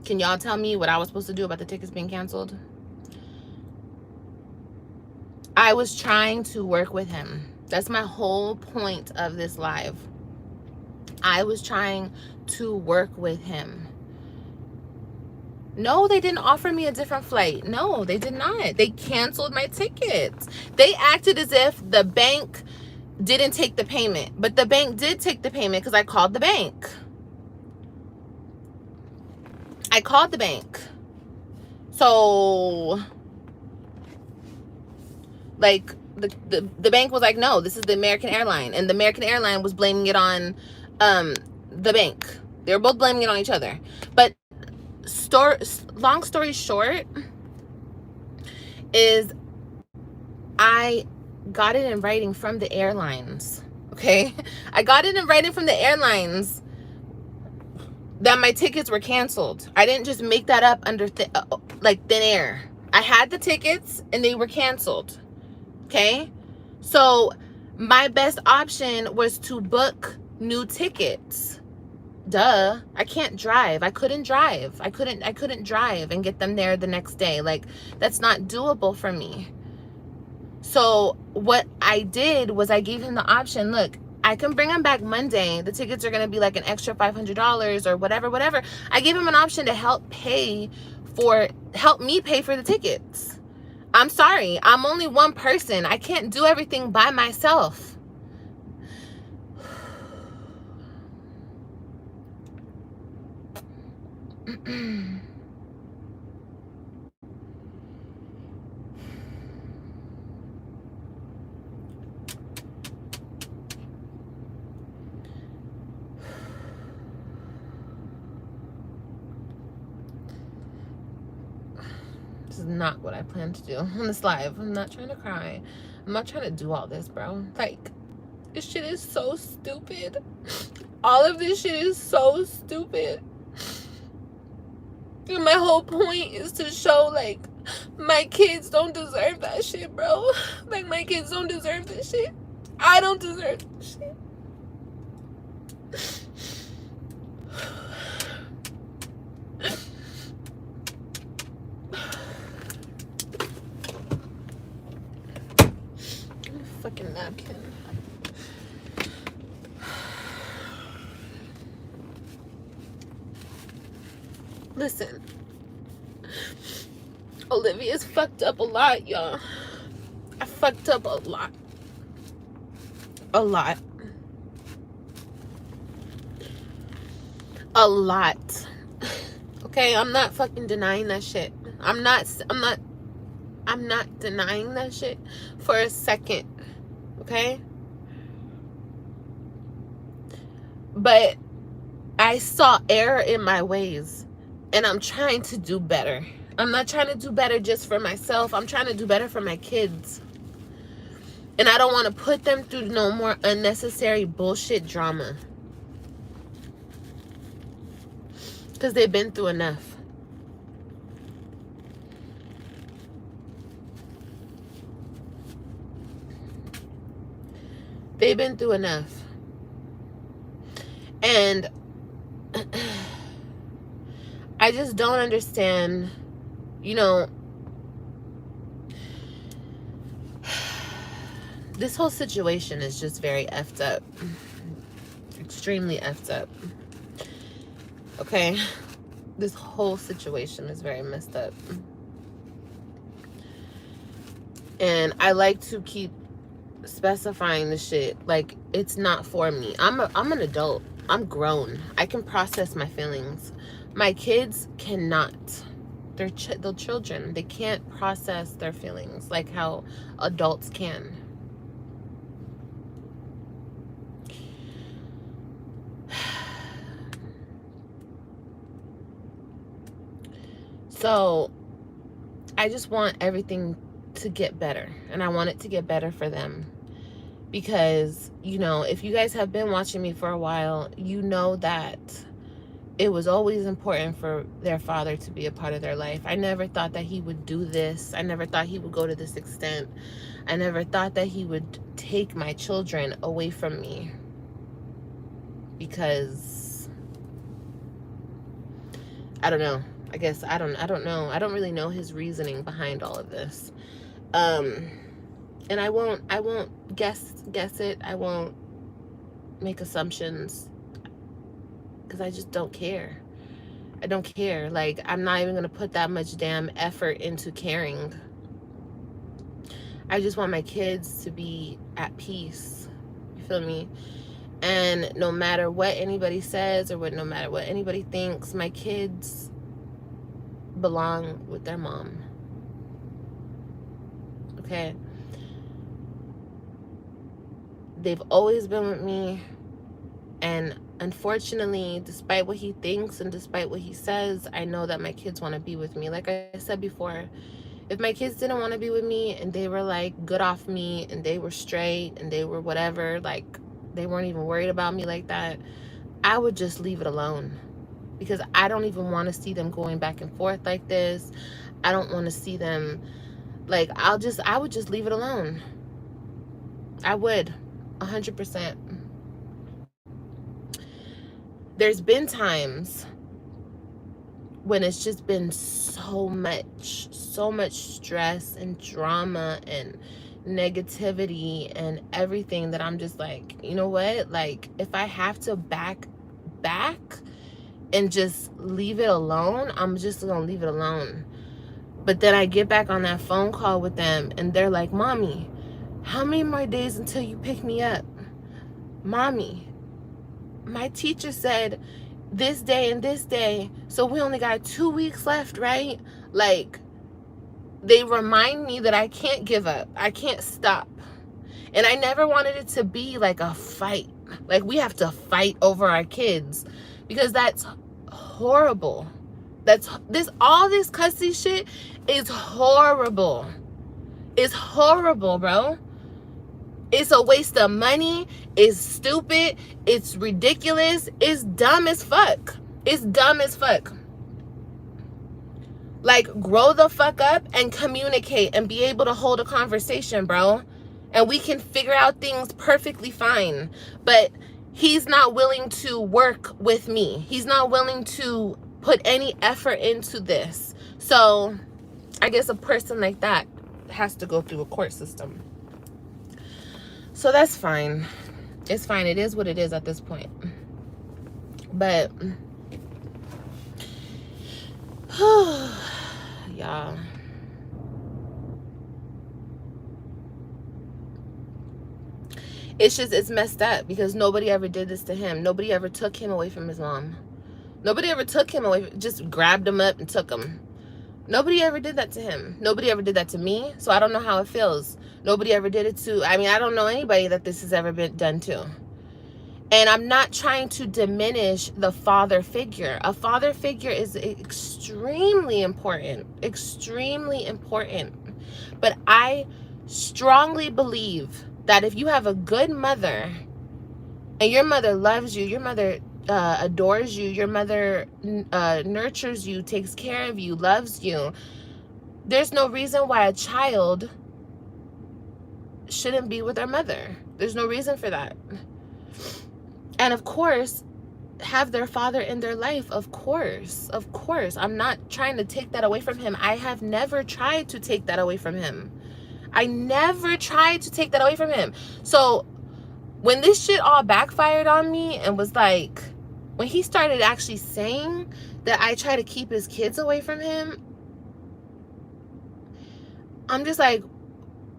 Can y'all tell me what I was supposed to do about the tickets being canceled? I was trying to work with him. That's my whole point of this live. I was trying to work with him. No, they didn't offer me a different flight. No, they did not. They canceled my tickets. They acted as if the bank didn't take the payment, but the bank did take the payment because I called the bank. I called the bank. So, like, the bank was like, no, this is the American airline. And the American airline was blaming it on the bank. They were both blaming it on each other. But long story short is I got it in writing from the airlines. Okay? I got it in writing from the airlines that my tickets were canceled. I didn't just make that up under like thin air. I had the tickets and they were canceled. Okay? So my best option was to book new tickets. Duh. I can't drive. I couldn't drive. I couldn't drive and get them there the next day. Like, that's not doable for me. So what I did was I gave him the option, look, I can bring them back Monday. The tickets are going to be like an extra $500 or whatever. I gave him an option to help me pay for the tickets. I'm sorry. I'm only one person. I can't do everything by myself. This is not what I plan to do on this live. I'm not trying to cry. I'm not trying to do all this, bro. Like, this shit is so stupid. All of this shit is so stupid. And my whole point is to show, like, my kids don't deserve that shit, bro. Like, my kids don't deserve this shit. I don't deserve this shit. Fucking napkin. Listen, Olivia's fucked up a lot, y'all. I fucked up a lot. A lot. A lot. Okay, I'm not fucking denying that shit. I'm not denying that shit for a second. Okay? But I saw error in my ways. And I'm trying to do better. I'm not trying to do better just for myself. I'm trying to do better for my kids. And I don't want to put them through no more unnecessary bullshit drama. Because they've been through enough. They've been through enough. And I just don't understand, you know, this whole situation is just very effed up. Extremely effed up. Okay? This whole situation is very messed up. And I like to keep specifying the shit. Like, it's not for me. I'm an adult. I'm grown. I can process my feelings. My kids cannot. They're children. They can't process their feelings like how adults can. So I just want everything to get better, and I want it to get better for them, because, you know, if you guys have been watching me for a while, you know that it was always important for their father to be a part of their life. I never thought that he would do this. I never thought he would go to this extent. I never thought that he would take my children away from me, because I don't know. I guess I don't know. I don't really know his reasoning behind all of this. And I won't guess it. I won't make assumptions, because I just don't care. I don't care. Like, I'm not even gonna put that much damn effort into caring. I just want my kids to be at peace. You feel me? And no matter what anybody says, or no matter what anybody thinks, my kids belong with their mom. Okay? They've always been with me, and unfortunately, despite what he thinks and despite what he says, I know that my kids want to be with me. Like I said before, if my kids didn't want to be with me and they were like good off me and they were straight and they were whatever, like they weren't even worried about me like that, I would just leave it alone, because I don't even want to see them going back and forth like this. I don't want to see them, like, I would just leave it alone. I would, 100%. There's been times when it's just been so much stress and drama and negativity and everything that I'm just like, you know what? Like, if I have to back and just leave it alone, I'm just gonna leave it alone. But then I get back on that phone call with them and they're like, Mommy, how many more days until you pick me up? Mommy, my teacher said this day and this day, so we only got 2 weeks left, right? Like, they remind me that I can't give up. I can't stop. And I never wanted it to be like a fight. Like, we have to fight over our kids, because that's horrible. All this cussy shit is horrible. It's horrible, bro. It's a waste of money. It's stupid. It's ridiculous. It's dumb as fuck. It's dumb as fuck. Like, grow the fuck up and communicate and be able to hold a conversation, bro. And we can figure out things perfectly fine. But he's not willing to work with me. He's not willing to put any effort into this. So I guess a person like that has to go through a court system. So that's fine. It's fine. It is what it is at this point. But y'all, it's messed up, because nobody ever did this to him. Nobody ever took him away from his mom. Nobody ever took him away, just grabbed him up and took him. Nobody ever did that to him. Nobody ever did that to me, so I don't know how it feels. Nobody ever did it to, I mean, I don't know anybody that this has ever been done to. And I'm not trying to diminish the father figure. A father figure is extremely important, extremely important. But I strongly believe that if you have a good mother, and your mother loves you, your mother adores you, your mother nurtures you, takes care of you, loves you, there's no reason why a child shouldn't be with their mother. There's no reason for that. And of course, have their father in their life. Of course. I'm not trying to take that away from him. I have never tried to take that away from him. I never tried to take that away from him. So when this shit all backfired on me and was like, when he started actually saying that I try to keep his kids away from him, I'm just like,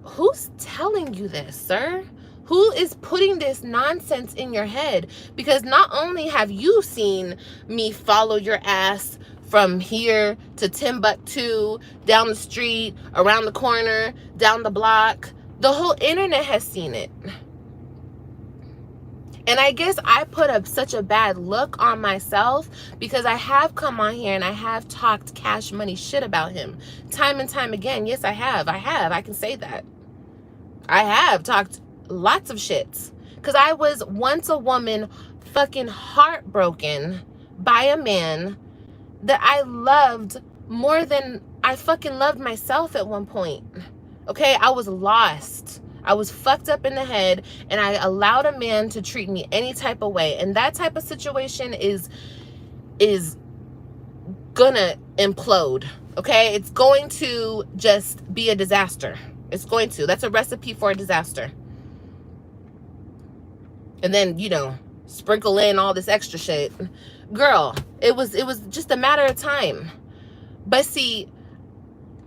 who's telling you this, sir? Who is putting this nonsense in your head? Because not only have you seen me follow your ass from here to Timbuktu, down the street, around the corner, down the block, the whole internet has seen it. And I guess I put up such a bad look on myself because I have come on here and I have talked cash money shit about him time and time again. Yes, I have. I can say that. I have talked lots of shit because I was once a woman fucking heartbroken by a man that I loved more than I fucking loved myself at one point. Okay, I was lost. I was fucked up in the head and I allowed a man to treat me any type of way. And that type of situation is gonna implode. Okay, it's going to just be a disaster. It's going to. That's a recipe for a disaster. And then, you know, sprinkle in all this extra shit. Girl, it was just a matter of time. But see,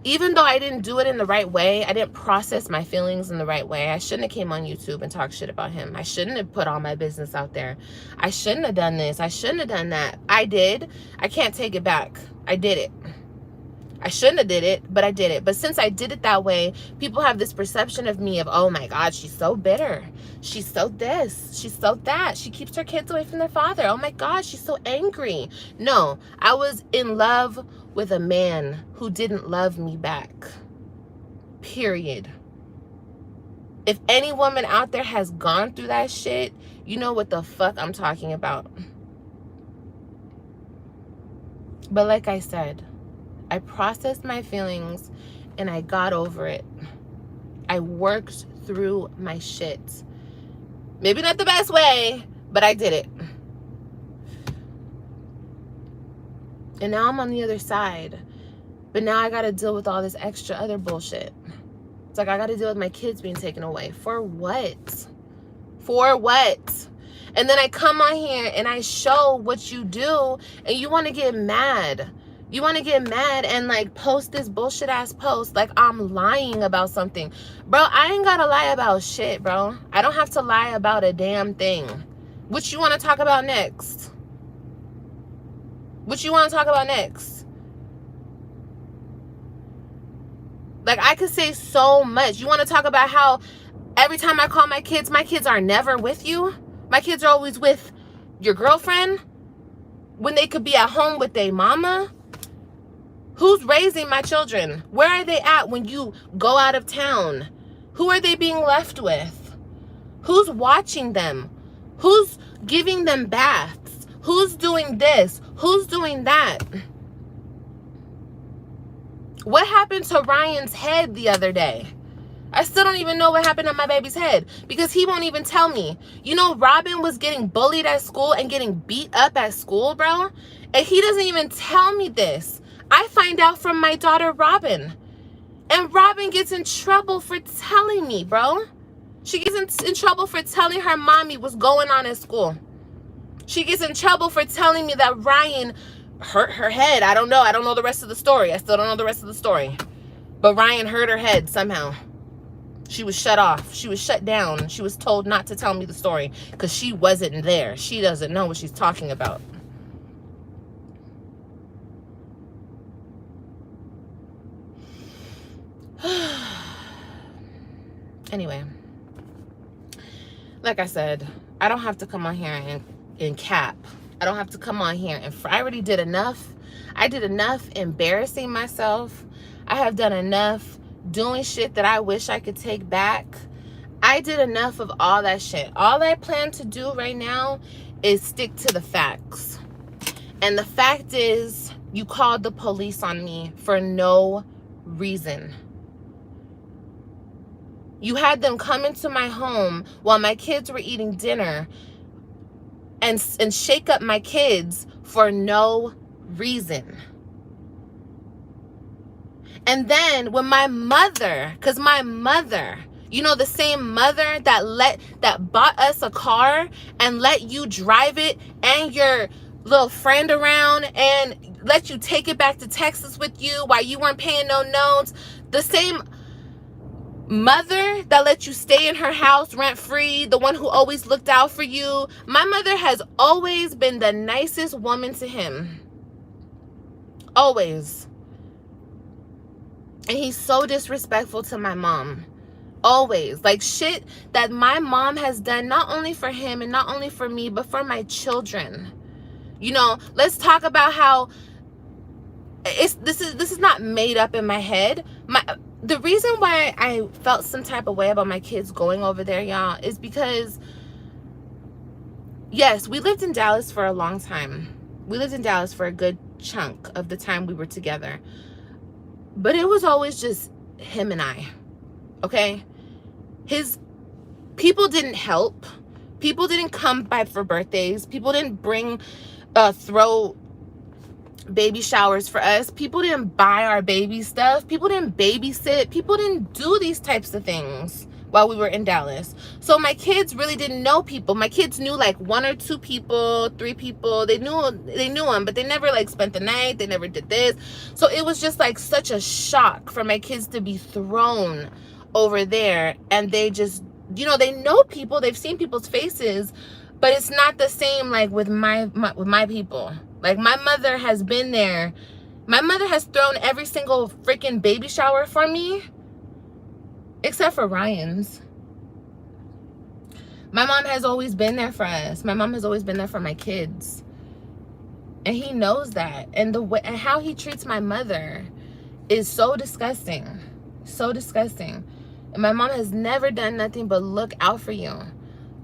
even though I didn't do it in the right way, I didn't process my feelings in the right way. I shouldn't have came on YouTube and talked shit about him. I shouldn't have put all my business out there. I shouldn't have done this. I shouldn't have done that. I did. I can't take it back. I did it. I shouldn't have did it, but I did it. But since I did it that way, people have this perception of me of, oh my God, she's so bitter. She's so this. She's so that. She keeps her kids away from their father. Oh my God, she's so angry. No, I was in love with a man who didn't love me back. Period. If any woman out there has gone through that shit, you know what the fuck I'm talking about. But like I said, I processed my feelings and I got over it. I worked through my shit. Maybe not the best way, but I did it. And now I'm on the other side. But now I got to deal with all this extra other bullshit. It's like I got to deal with my kids being taken away. For what? For what? And then I come on here and I show what you do and you want to get mad. You want to get mad and like post this bullshit ass post like I'm lying about something. Bro, I ain't got to lie about shit, bro. I don't have to lie about a damn thing. What you want to talk about next? What you want to talk about next? Like I could say so much. You want to talk about how every time I call my kids are never with you? My kids are always with your girlfriend when they could be at home with their mama? Who's raising my children? Where are they at when you go out of town? Who are they being left with? Who's watching them? Who's giving them baths? Who's doing this? Who's doing that? What happened to Ryan's head the other day? I still don't even know what happened to my baby's head because he won't even tell me. You know, Robyn was getting bullied at school and getting beat up at school, bro. And he doesn't even tell me this. I find out from my daughter, Robyn. And Robyn gets in trouble for telling me, bro. She gets in trouble for telling her mommy what's going on at school. She gets in trouble for telling me that Ryan hurt her head. I don't know. I don't know the rest of the story. I still don't know the rest of the story. But Ryan hurt her head somehow. She was shut off. She was shut down. She was told not to tell me the story because she wasn't there. She doesn't know what she's talking about. Anyway, like I said, I don't have to come on here and cap. I don't have to come on here and I already did enough. I did enough embarrassing myself. I have done enough doing shit that I wish I could take back. I did enough of all that shit. All I plan to do right now is stick to the facts. And the fact is, you called the police on me for no reason. You had them come into my home while my kids were eating dinner and shake up my kids for no reason. And then when my mother, because my mother, you know, the same mother that bought us a car and let you drive it and your little friend around and let you take it back to Texas with you while you weren't paying no notes, the same mother that let you stay in her house rent free, the one who always looked out for you, my mother has always been the nicest woman to him. Always. And he's so disrespectful to my mom. Always. Like shit that my mom has done not only for him and not only for me, but for my children. You know, let's talk about how this is not made up in my head. The reason why I felt some type of way about my kids going over there, y'all, is because yes, we lived in Dallas for a long time. We lived in Dallas for a good chunk of the time we were together. But it was always just him and I. Okay? His people didn't help. People didn't come by for birthdays. People didn't throw baby showers for us. People didn't buy our baby stuff. People didn't babysit. People didn't do these types of things while we were in Dallas. So my kids really didn't know people. My kids knew like 1 or 2 people, 3 people. They knew them, but they never like spent the night. They never did this. So it was just like such a shock for my kids to be thrown over there, and they just, you know, they know people, they've seen people's faces, but it's not the same like with my people. Like my mother has been there. My mother has thrown every single freaking baby shower for me, except for Ryan's. My mom has always been there for us. My mom has always been there for my kids, and he knows that. And the way and how he treats my mother is so disgusting, so disgusting. And my mom has never done nothing but look out for you.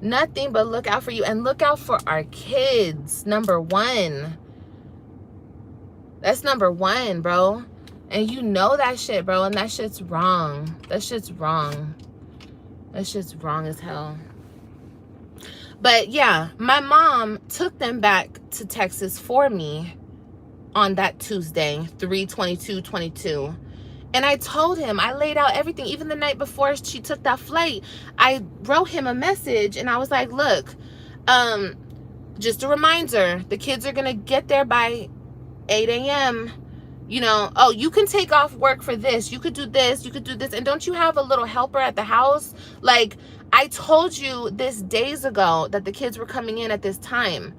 Nothing but look out for you. And look out for our kids. Number 1. That's number 1, bro. And you know that shit, bro. And that shit's wrong. That shit's wrong. That shit's wrong as hell. But yeah, my mom took them back to Texas for me on that Tuesday, 3/22/22. And I told him, I laid out everything. Even the night before she took that flight, I wrote him a message and I was like, look, just a reminder, the kids are going to get there by 8 a.m. You know, oh, you can take off work for this. You could do this. You could do this. And don't you have a little helper at the house? Like, I told you this days ago that the kids were coming in at this time.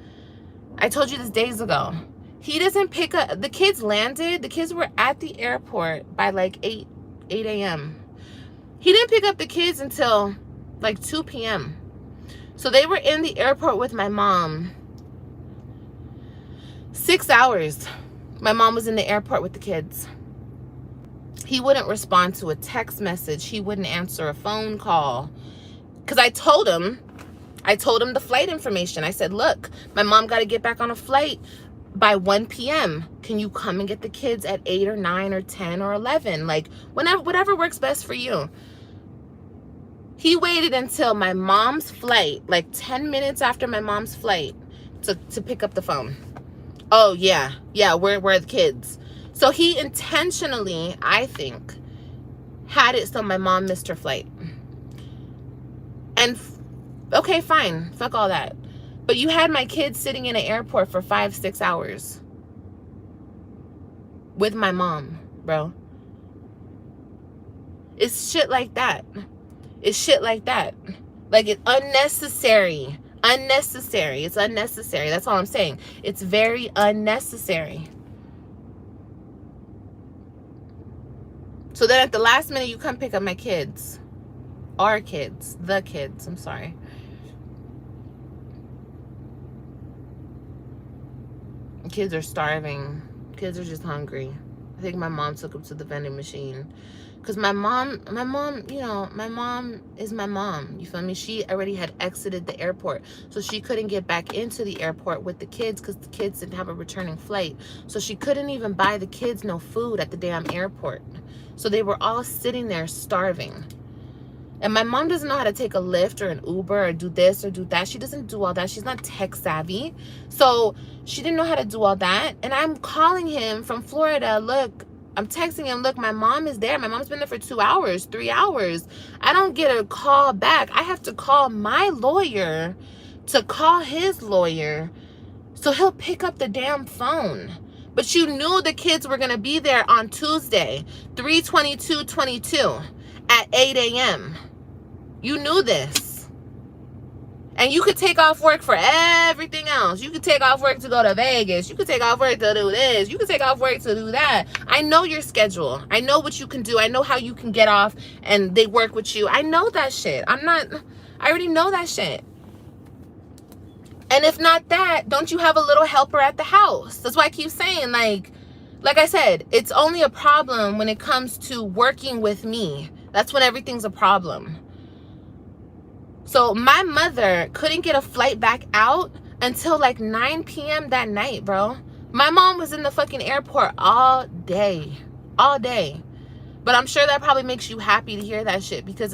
I told you this days ago. He doesn't pick up, the kids landed, the kids were at the airport by like 8 a.m. He didn't pick up the kids until like 2 p.m. So they were in the airport with my mom. 6 hours. My mom was in the airport with the kids. He wouldn't respond to a text message. He wouldn't answer a phone call. Because I told him the flight information. I said, look, my mom got to get back on a flight by 1 p.m. Can you come and get the kids at 8 or 9 or 10 or 11? Like, whatever works best for you. He waited until my mom's flight, like 10 minutes after my mom's flight, to pick up the phone. Oh, yeah, where are the kids? So he intentionally, I think, had it so my mom missed her flight. And, okay, fine, fuck all that. But you had my kids sitting in an airport for 5-6 hours with my mom, bro. It's shit like that. It's shit like that. Like, it's unnecessary. Unnecessary. It's unnecessary. That's all I'm saying. It's very unnecessary. So then at the last minute, you come pick up my kids. Our kids. The kids. I'm sorry. Kids are starving. Kids are just hungry. I think my mom took them to the vending machine. Because my mom, you know, my mom is my mom. You feel me? She already had exited the airport. So she couldn't get back into the airport with the kids because the kids didn't have a returning flight. So she couldn't even buy the kids no food at the damn airport. So they were all sitting there starving. And my mom doesn't know how to take a Lyft or an Uber or do this or do that. She doesn't do all that. She's not tech savvy. So she didn't know how to do all that. And I'm calling him from Florida. Look, I'm texting him, look, my mom is there. My mom's been there for 2 hours, 3 hours. I don't get a call back. I have to call my lawyer to call his lawyer so he'll pick up the damn phone. But you knew the kids were going to be there on Tuesday, 3/22/22 at 8 a.m. You knew this. And you could take off work for everything else. You could take off work to go to Vegas. You could take off work to do this. You could take off work to do that. I know your schedule. I know what you can do. I know how you can get off and they work with you. I know that shit. I already know that shit. And if not that, don't you have a little helper at the house? That's why I keep saying, like I said, it's only a problem when it comes to working with me. That's when everything's a problem. So my mother couldn't get a flight back out until like 9 p.m. that night, bro. My mom was in the fucking airport all day. All day. But I'm sure that probably makes you happy to hear that shit, because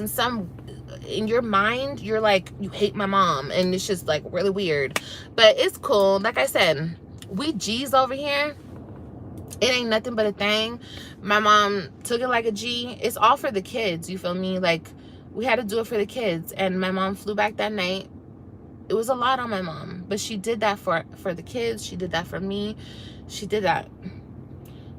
in your mind, you're like, you hate my mom, and it's just like really weird. But it's cool. Like I said, we G's over here. It ain't nothing but a thing. My mom took it like a G. It's all for the kids, you feel me? Like, we had to do it for the kids. And my mom flew back that night. It was a lot on my mom, but she did that for the kids. She did that for me. She did that.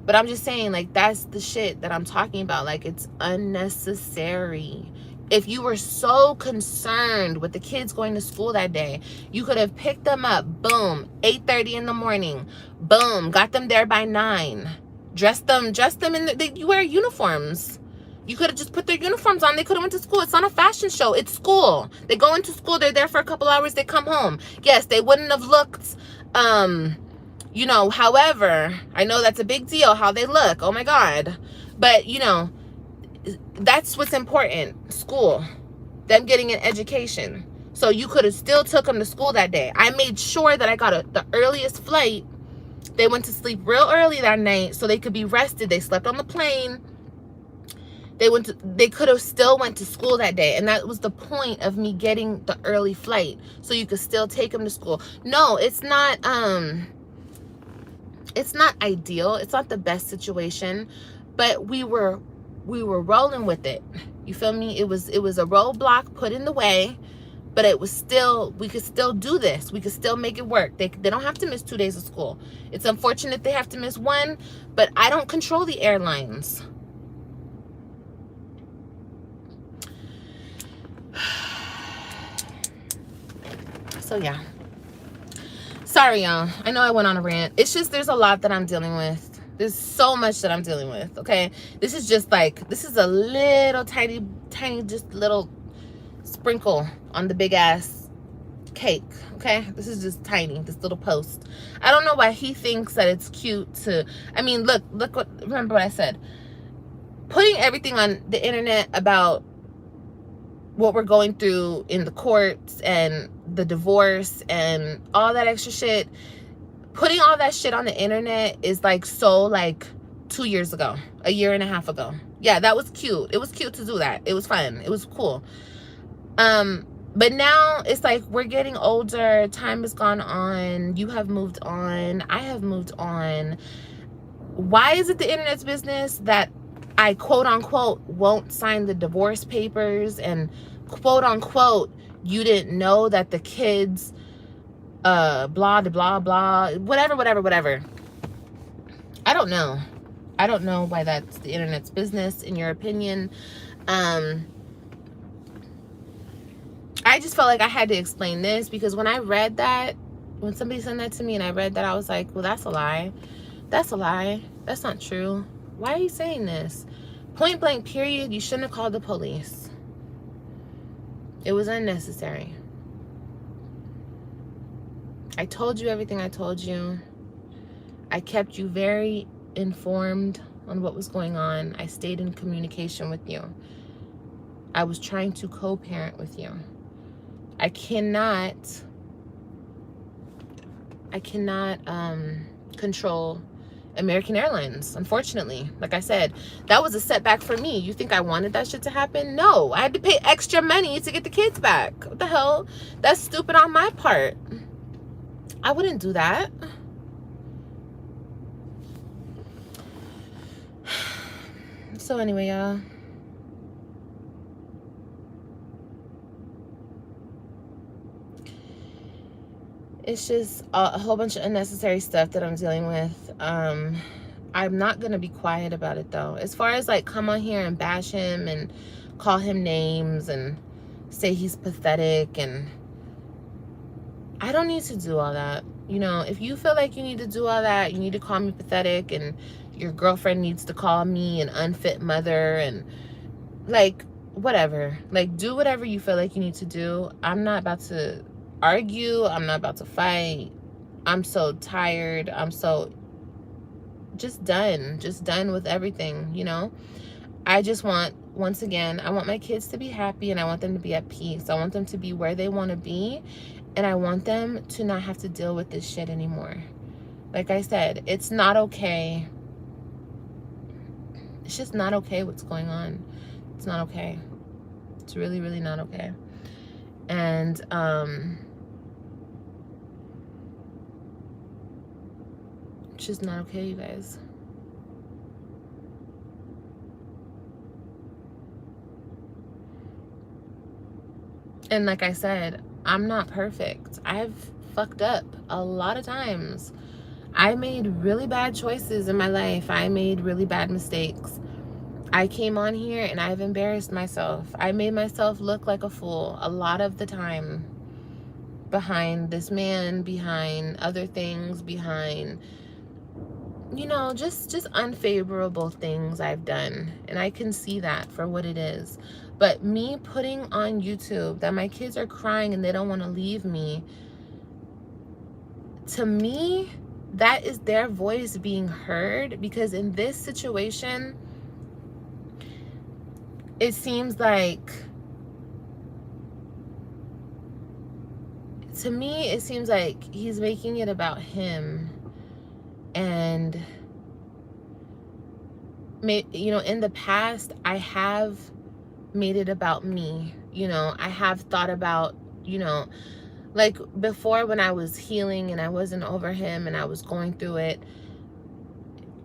But I'm just saying, like, that's the shit that I'm talking about. Like, it's unnecessary. If you were so concerned with the kids going to school that day, you could have picked them up, boom, 8:30 in the morning, boom, got them there by 9, dressed them in you wear uniforms. You could have just put their uniforms on. They could have went to school. It's not a fashion show. It's school. They go into school. They're there for a couple hours. They come home. Yes, they wouldn't have looked, you know, however, I know that's a big deal, how they look. Oh, my God. But, you know, that's what's important. School. Them getting an education. So you could have still took them to school that day. I made sure that I got the earliest flight. They went to sleep real early that night so they could be rested. They slept on the plane. They could have still went to school that day. And that was the point of me getting the early flight. So you could still take them to school. No, it's not ideal. It's not the best situation. But we were rolling with it. You feel me? It was a roadblock put in the way. But it was still, we could still do this. We could still make it work. They don't have to miss 2 days of school. It's unfortunate they have to miss 1. But I don't control the airlines. So yeah, sorry y'all, I know I went on a rant. It's just there's a lot that I'm dealing with. There's so much that I'm dealing with. Okay, this is just like, this is a little tiny just little sprinkle on the big ass cake. Okay, this is just tiny, this little post. I don't know why he thinks that it's cute to, I mean, remember what I said, putting everything on the internet about what we're going through in the courts and the divorce and all that extra shit. Putting all that shit on the internet is like so like 2 years ago, a year and a half ago. Yeah, that was cute. It was cute to do that. It was fun. It was cool. But now it's like we're getting older. Time has gone on. You have moved on. I have moved on. Why is it the internet's business that I quote unquote won't sign the divorce papers, and quote unquote you didn't know that the kids blah blah blah whatever. I don't know why that's the internet's business, in your opinion. I just felt like I had to explain this, because when I read that, when somebody sent that to me and I read that, I was like, well, that's a lie. That's not true. Why are you saying this? Point blank period, you shouldn't have called the police. It was unnecessary. I told you everything I told you. I kept you very informed on what was going on. I stayed in communication with you. I was trying to co-parent with you. I cannot control American Airlines, unfortunately. Like I said, that was a setback for me. You think I wanted that shit to happen? No, I had to pay extra money to get the kids back. What the hell? That's stupid on my part. I wouldn't do that. So anyway, y'all. It's just a whole bunch of unnecessary stuff that I'm dealing with. I'm not going to be quiet about it, though. As far as, like, come on here and bash him and call him names and say he's pathetic, and I don't need to do all that. You know, if you feel like you need to do all that, you need to call me pathetic, and your girlfriend needs to call me an unfit mother, and, like, whatever. Like, do whatever you feel like you need to do. I'm not about to argue. I'm not about to fight. I'm so tired. I'm so just done with everything, you know. I just want, once again, I want my kids to be happy, and I want them to be at peace. I want them to be where they want to be, and I want them to not have to deal with this shit anymore. Like I said, it's not okay. It's just not okay what's going on. It's not okay. It's really, really not okay. And it's just not okay, you guys. And like I said, I'm not perfect. I've fucked up a lot of times. I made really bad choices in my life. I made really bad mistakes. I came on here and I've embarrassed myself. I made myself look like a fool a lot of the time. Behind this man, behind other things, behind, you know, just unfavorable things I've done. And I can see that for what it is. But me putting on YouTube that my kids are crying and they don't want to leave me, to me, that is their voice being heard. Because in this situation, it seems like, to me, it seems like he's making it about him. And, you know, in the past, I have made it about me. You know, I have thought about, you know, like before when I was healing and I wasn't over him and I was going through it,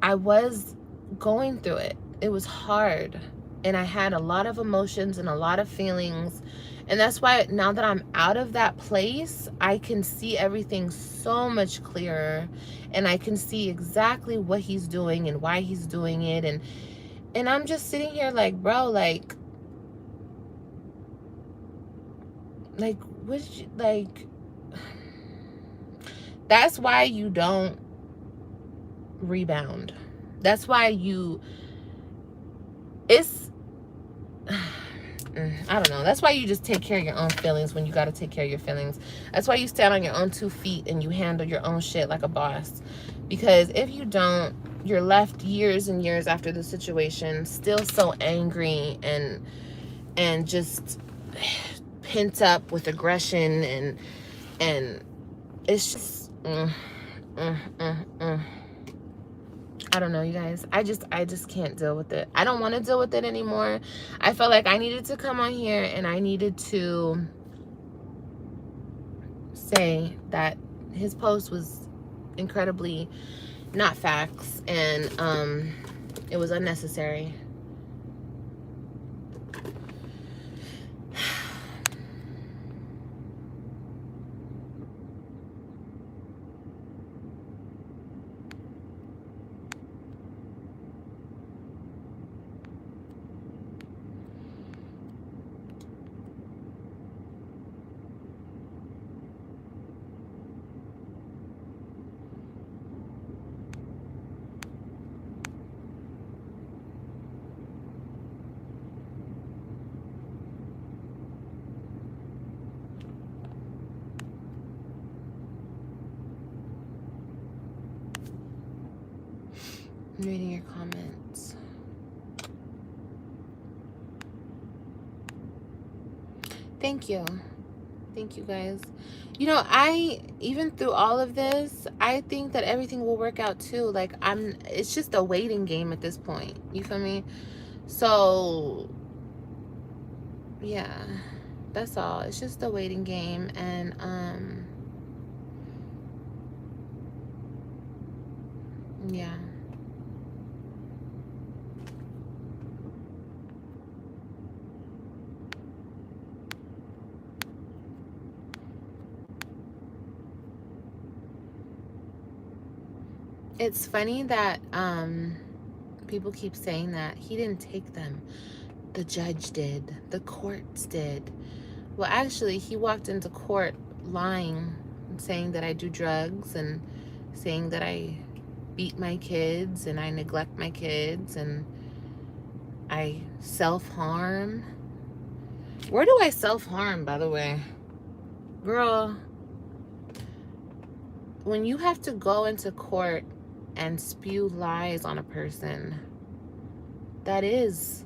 I was going through it. It was hard. And I had a lot of emotions and a lot of feelings. And that's why now that I'm out of that place, I can see everything so much clearer. And I can see exactly what he's doing and why he's doing it. And I'm just sitting here like, bro, like, what did you, like, that's why you don't rebound. That's why it's, I don't know. That's why you just take care of your own feelings when you got to take care of your feelings. That's why you stand on your own 2 feet and you handle your own shit like a boss. Because if you don't, you're left years and years after the situation still so angry and just pent up with aggression, and it's just I don't know, you guys. I just can't deal with it. I don't want to deal with it anymore. I felt like I needed to come on here and I needed to say that his post was incredibly not facts, and it was unnecessary. I'm reading your comments. Thank you. Thank you, guys. You know, even through all of this, I think that everything will work out too. Like, it's just a waiting game at this point. You feel me? So, yeah, that's all. It's just a waiting game. And, yeah. It's funny that people keep saying that he didn't take them. The judge did. The courts did. Well, actually, he walked into court lying, saying that I do drugs and saying that I beat my kids and I neglect my kids and I self-harm. Where do I self-harm, by the way? Girl, when you have to go into court and spew lies on a person, that is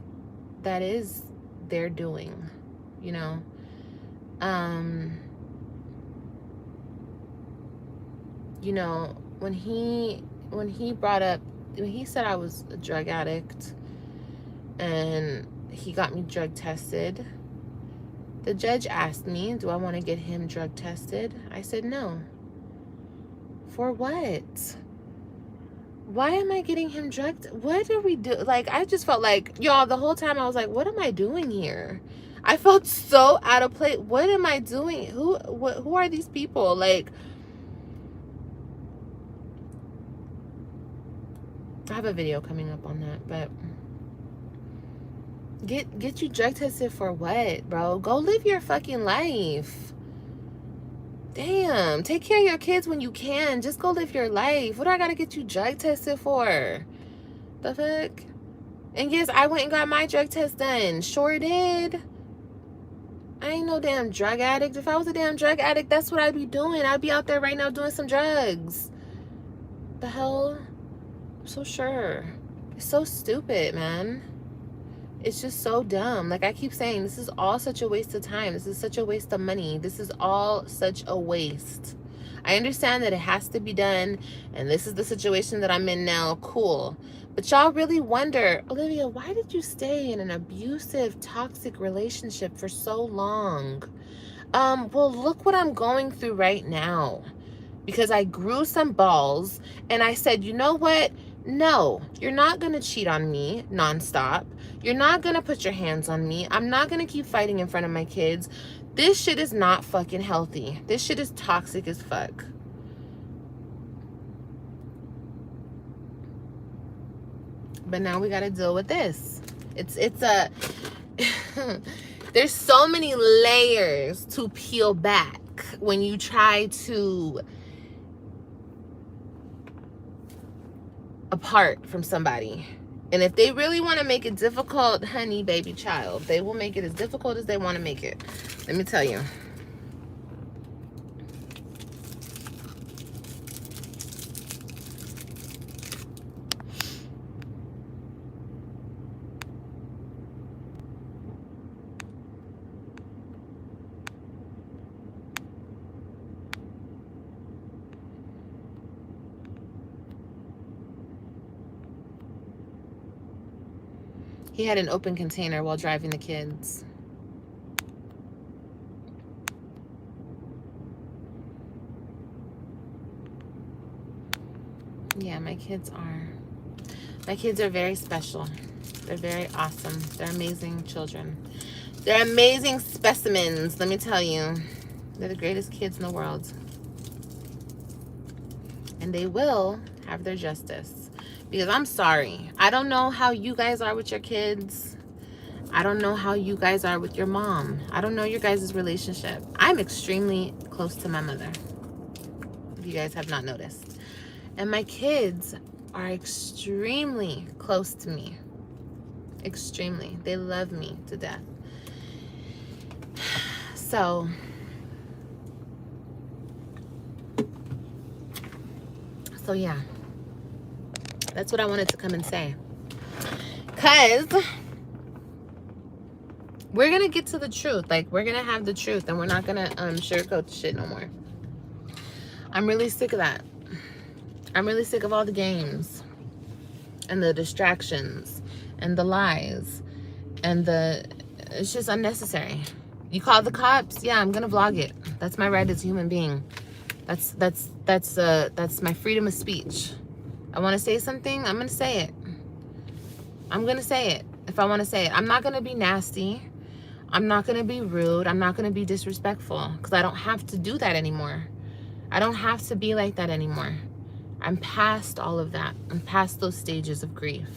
their doing, you know. You know, when he said I was a drug addict and he got me drug tested, the judge asked me, do I want to get him drug tested? I said no. For what? Why am I getting him drugged? What are we doing? Like, I just felt like, y'all, the whole time I was like, what am I doing here? I felt so out of place. What am I doing? Who are these people? Like, I have a video coming up on that, but get you drug tested for what, bro? Go live your fucking life. Damn, take care of your kids when you can. Just go live your life. What do I gotta get you drug tested for? The fuck? And yes, I went and got my drug test done. Sure did. I ain't no damn drug addict. If I was a damn drug addict, that's what I'd be doing. I'd be out there right now doing some drugs. The hell? I'm so sure. It's so stupid, man. It's just so dumb. Like I keep saying, this is all such a waste of time. This is such a waste of money. This is all such a waste. I understand that it has to be done, and this is the situation that I'm in now. Cool. But y'all really wonder, Olivia, why did you stay in an abusive, toxic relationship for so long? Well, look what I'm going through right now. Because I grew some balls, and I said, you know what? No, you're not going to cheat on me nonstop. You're not going to put your hands on me. I'm not going to keep fighting in front of my kids. This shit is not fucking healthy. This shit is toxic as fuck. But now we got to deal with this. It's a... There's so many layers to peel back when you try to... apart from somebody. And if they really want to make it difficult, honey, baby, child, they will make it as difficult as they want to make it. Let me tell you. He had an open container while driving the kids. Yeah, my kids are very special. They're very awesome. They're amazing children. They're amazing specimens, let me tell you. They're the greatest kids in the world. And they will have their justice. Because I'm sorry, I don't know how you guys are with your kids. I don't know how you guys are with your mom. I don't know your guys' relationship. I'm extremely close to my mother, if you guys have not noticed. And my kids are extremely close to me. Extremely. They love me to death. So yeah. That's what I wanted to come and say. Because we're going to get to the truth. Like, we're going to have the truth, and we're not going to sugarcoat the shit no more. I'm really sick of that. I'm really sick of all the games and the distractions and the lies and it's just unnecessary. You call the cops? Yeah, I'm going to vlog it. That's my right as a human being. That's my freedom of speech. I want to say something, I'm going to say it. I'm going to say it if I want to say it. I'm not going to be nasty. I'm not going to be rude. I'm not going to be disrespectful because I don't have to do that anymore. I don't have to be like that anymore. I'm past all of that. I'm past those stages of grief.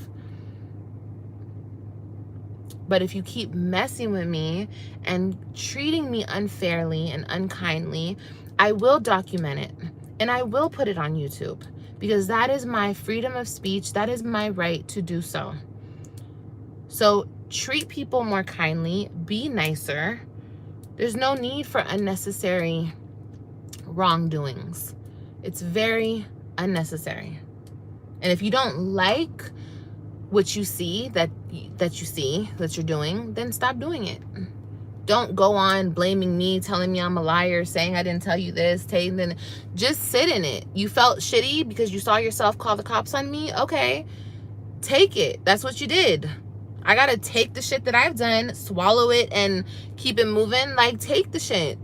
But if you keep messing with me and treating me unfairly and unkindly, I will document it and I will put it on YouTube because that is my freedom of speech. That is my right to do so. So treat people more kindly, be nicer. There's no need for unnecessary wrongdoings. It's very unnecessary. And if you don't like what you see that you're doing, then stop doing it. Don't go on blaming me, telling me I'm a liar, saying I didn't tell you this, just sit in it. You felt shitty because you saw yourself call the cops on me? Okay, take it. That's what you did. I gotta take the shit that I've done, swallow it, and keep it moving. Like, take the shit.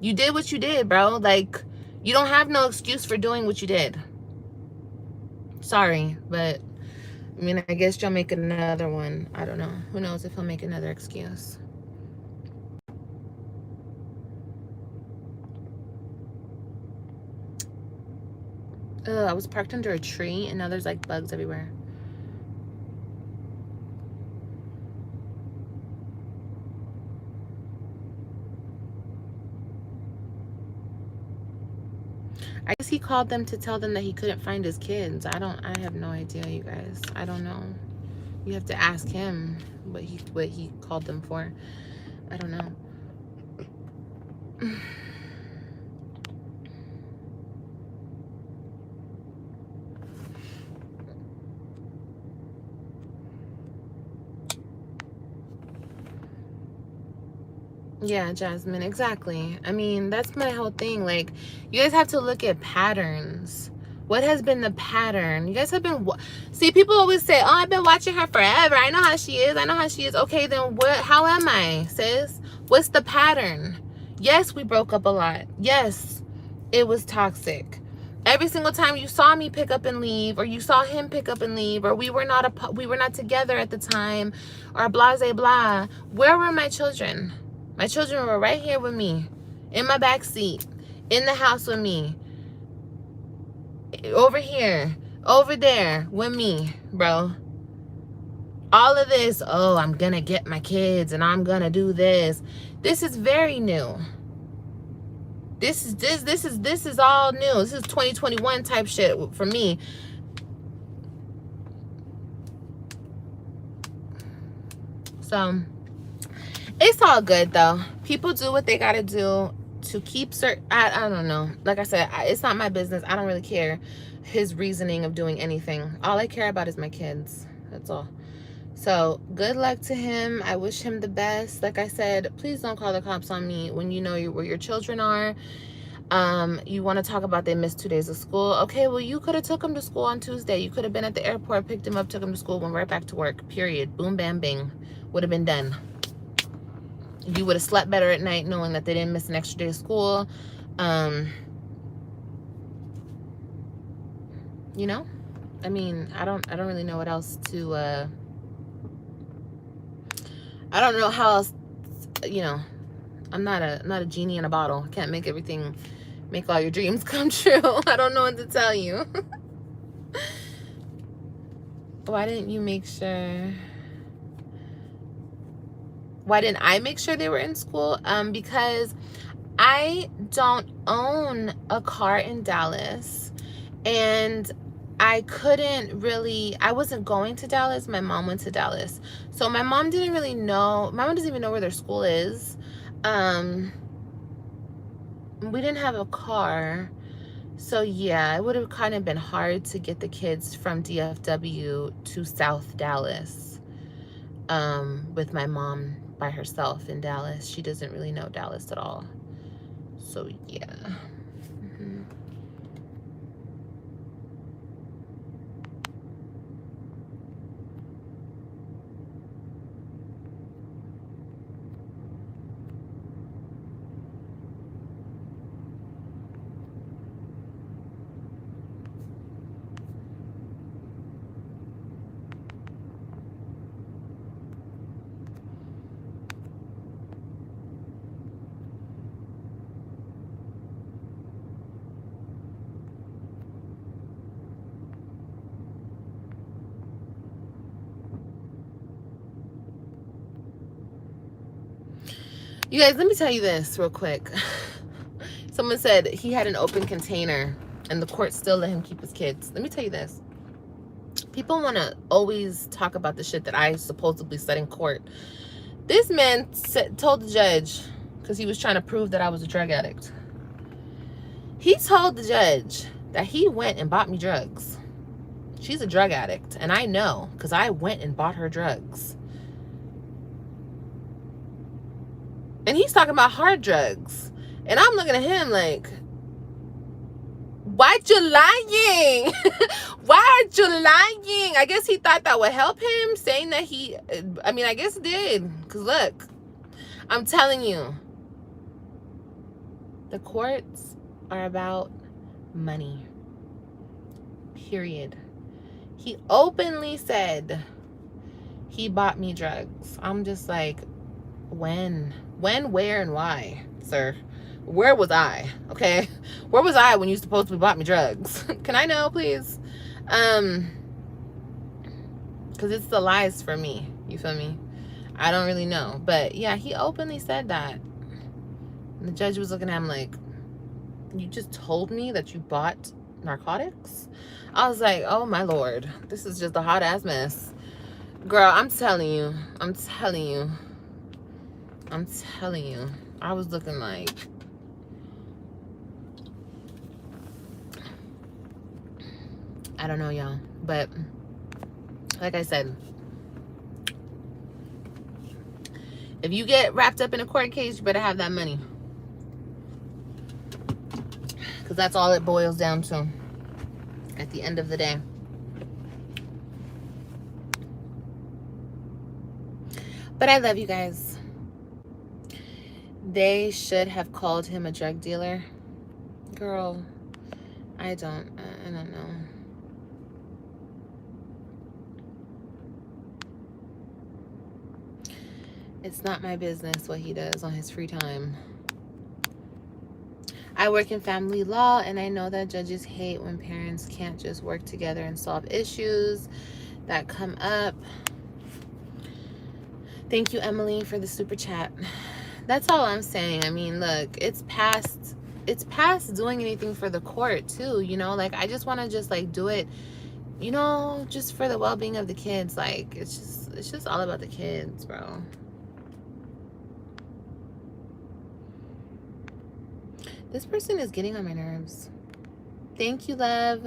You did what you did, bro. Like, you don't have no excuse for doing what you did. Sorry, but I mean, I guess you'll make another one. I don't know. Who knows if he'll make another excuse. Ugh, I was parked under a tree and now there's like bugs everywhere. I guess he called them to tell them that he couldn't find his kids. I have no idea, you guys. I don't know. You have to ask him what he called them for. I don't know. Yeah, Jasmine, exactly. I mean, that's my whole thing. Like, you guys have to look at patterns. What has been the pattern? You guys have been... See, people always say, oh, I've been watching her forever. I know how she is. I know how she is. Okay, then what? How am I, sis? What's the pattern? Yes, we broke up a lot. Yes, it was toxic. Every single time you saw me pick up and leave, or you saw him pick up and leave, or we were not together at the time, or blah, blah, blah. Where were my children? My children were right here with me, in my back seat, in the house with me, over here, over there with me, bro. All of this, oh, I'm gonna get my kids and I'm gonna do this. This is very new. This is all new. This is 2021 type shit for me. So it's all good though. People do what they gotta do to keep certain. I don't know. Like I said, it's not my business. I don't really care his reasoning of doing anything. All I care about is my kids. That's all. So good luck to him. I wish him the best. Like I said, please don't call the cops on me when you know where your children are. You want to talk about they missed 2 days of school. Okay, well, you could have took him to school on Tuesday. You could have been at the airport, picked him up, took him to school, went right back to work. Period. Boom, bam, bing. Would have been done. You would have slept better at night knowing that they didn't miss an extra day of school. You know? I mean, I don't really know what else to I don't know how else, you know. I'm not a genie in a bottle. I can't make all your dreams come true. I don't know what to tell you. Why didn't you make sure? Why didn't I make sure they were in school? Because I don't own a car in Dallas, and I couldn't really, I wasn't going to Dallas. My mom went to Dallas. So my mom didn't really know, my mom doesn't even know where their school is. We didn't have a car. So yeah, it would have kind of been hard to get the kids from DFW to South Dallas, with my mom by herself in Dallas. She doesn't really know Dallas at all. So yeah. Mm-hmm. You guys, let me tell you this real quick. Someone said he had an open container and the court still let him keep his kids. Let me tell you this. People want to always talk about the shit that I supposedly said in court. This man told the judge, because he was trying to prove that I was a drug addict. He told the judge that he went and bought me drugs. She's a drug addict, and I know because I went and bought her drugs. And he's talking about hard drugs. And I'm looking at him like, why'd you lying? Why aren't you lying? I guess he thought that would help him, saying that I guess it did. Because look, I'm telling you, the courts are about money. Period. He openly said he bought me drugs. I'm just like, when, where, and why, sir? Where was I? Okay, where was I when you supposedly bought me drugs? Can I know, please? Because it's the lies for me. You feel me? I don't really know, but yeah, he openly said that. And the judge was looking at him like, you just told me that you bought narcotics? I was like, oh my lord, this is just a hot ass mess. Girl, I'm telling you, I was looking like, I don't know, y'all, but like I said, if you get wrapped up in a court case, you better have that money, because that's all it boils down to at the end of the day. But I love you guys. They should have called him a drug dealer. Girl, I don't know. It's not my business what he does on his free time. I work in family law, and I know that judges hate when parents can't just work together and solve issues that come up. Thank you, Emily, for the super chat. That's all I'm saying. I mean, look, it's past doing anything for the court too, you know? Like, I just want to just like do it, you know, just for the well-being of the kids. Like, it's just all about the kids, bro. This person is getting on my nerves. Thank you, love.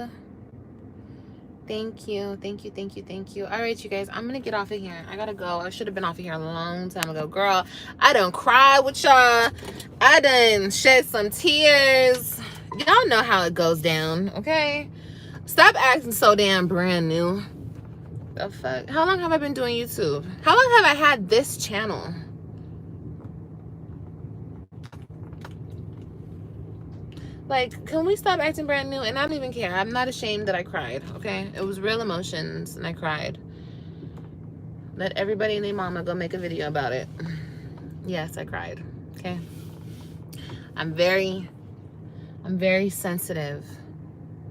Thank you. All right, you guys, I'm gonna get off of here. I gotta go. I should have been off of here a long time ago. Girl, I done cried with y'all. I done shed some tears. Y'all know how it goes down, okay? Stop acting so damn brand new. The fuck? How long have I been doing YouTube? How long have I had this channel? Like, can we stop acting brand new? And I don't even care. I'm not ashamed that I cried, okay? It was real emotions, and I cried. Let everybody and their mama go make a video about it. Yes, I cried, okay? I'm very sensitive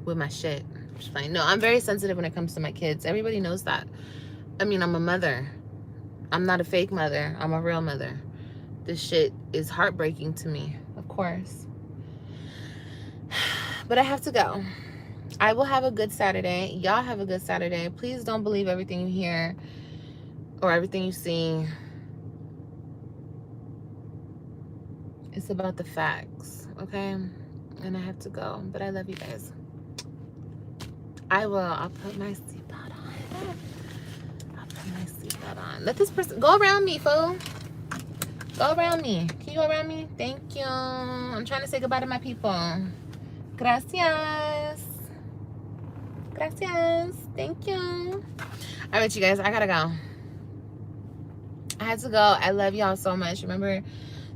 with my shit. Just fine. No, I'm very sensitive when it comes to my kids. Everybody knows that. I mean, I'm a mother. I'm not a fake mother. I'm a real mother. This shit is heartbreaking to me, of course. But I have to go. I will have a good Saturday. Y'all have a good Saturday. Please don't believe everything you hear or everything you see. It's about the facts, okay? and I have to go. But I love you guys. I will. I'll put my seatbelt on. I'll put my seatbelt on. Let this person go around me, fool. Go around me. Can you go around me? Thank you. I'm trying to say goodbye to my people. Gracias. Gracias. Thank you. All right, you guys. I gotta go. I had to go. I love y'all so much. Remember,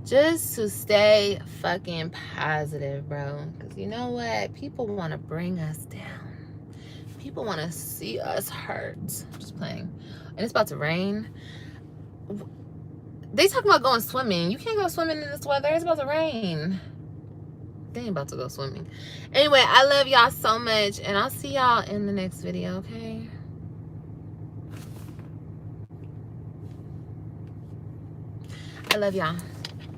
just to stay fucking positive, bro. Because you know what? People want to bring us down. People want to see us hurt. I'm just playing. And it's about to rain. They talking about going swimming. You can't go swimming in this weather. It's about to rain. They ain't about to go swimming. Anyway, I love y'all so much. And I'll see y'all in the next video, okay? I love y'all.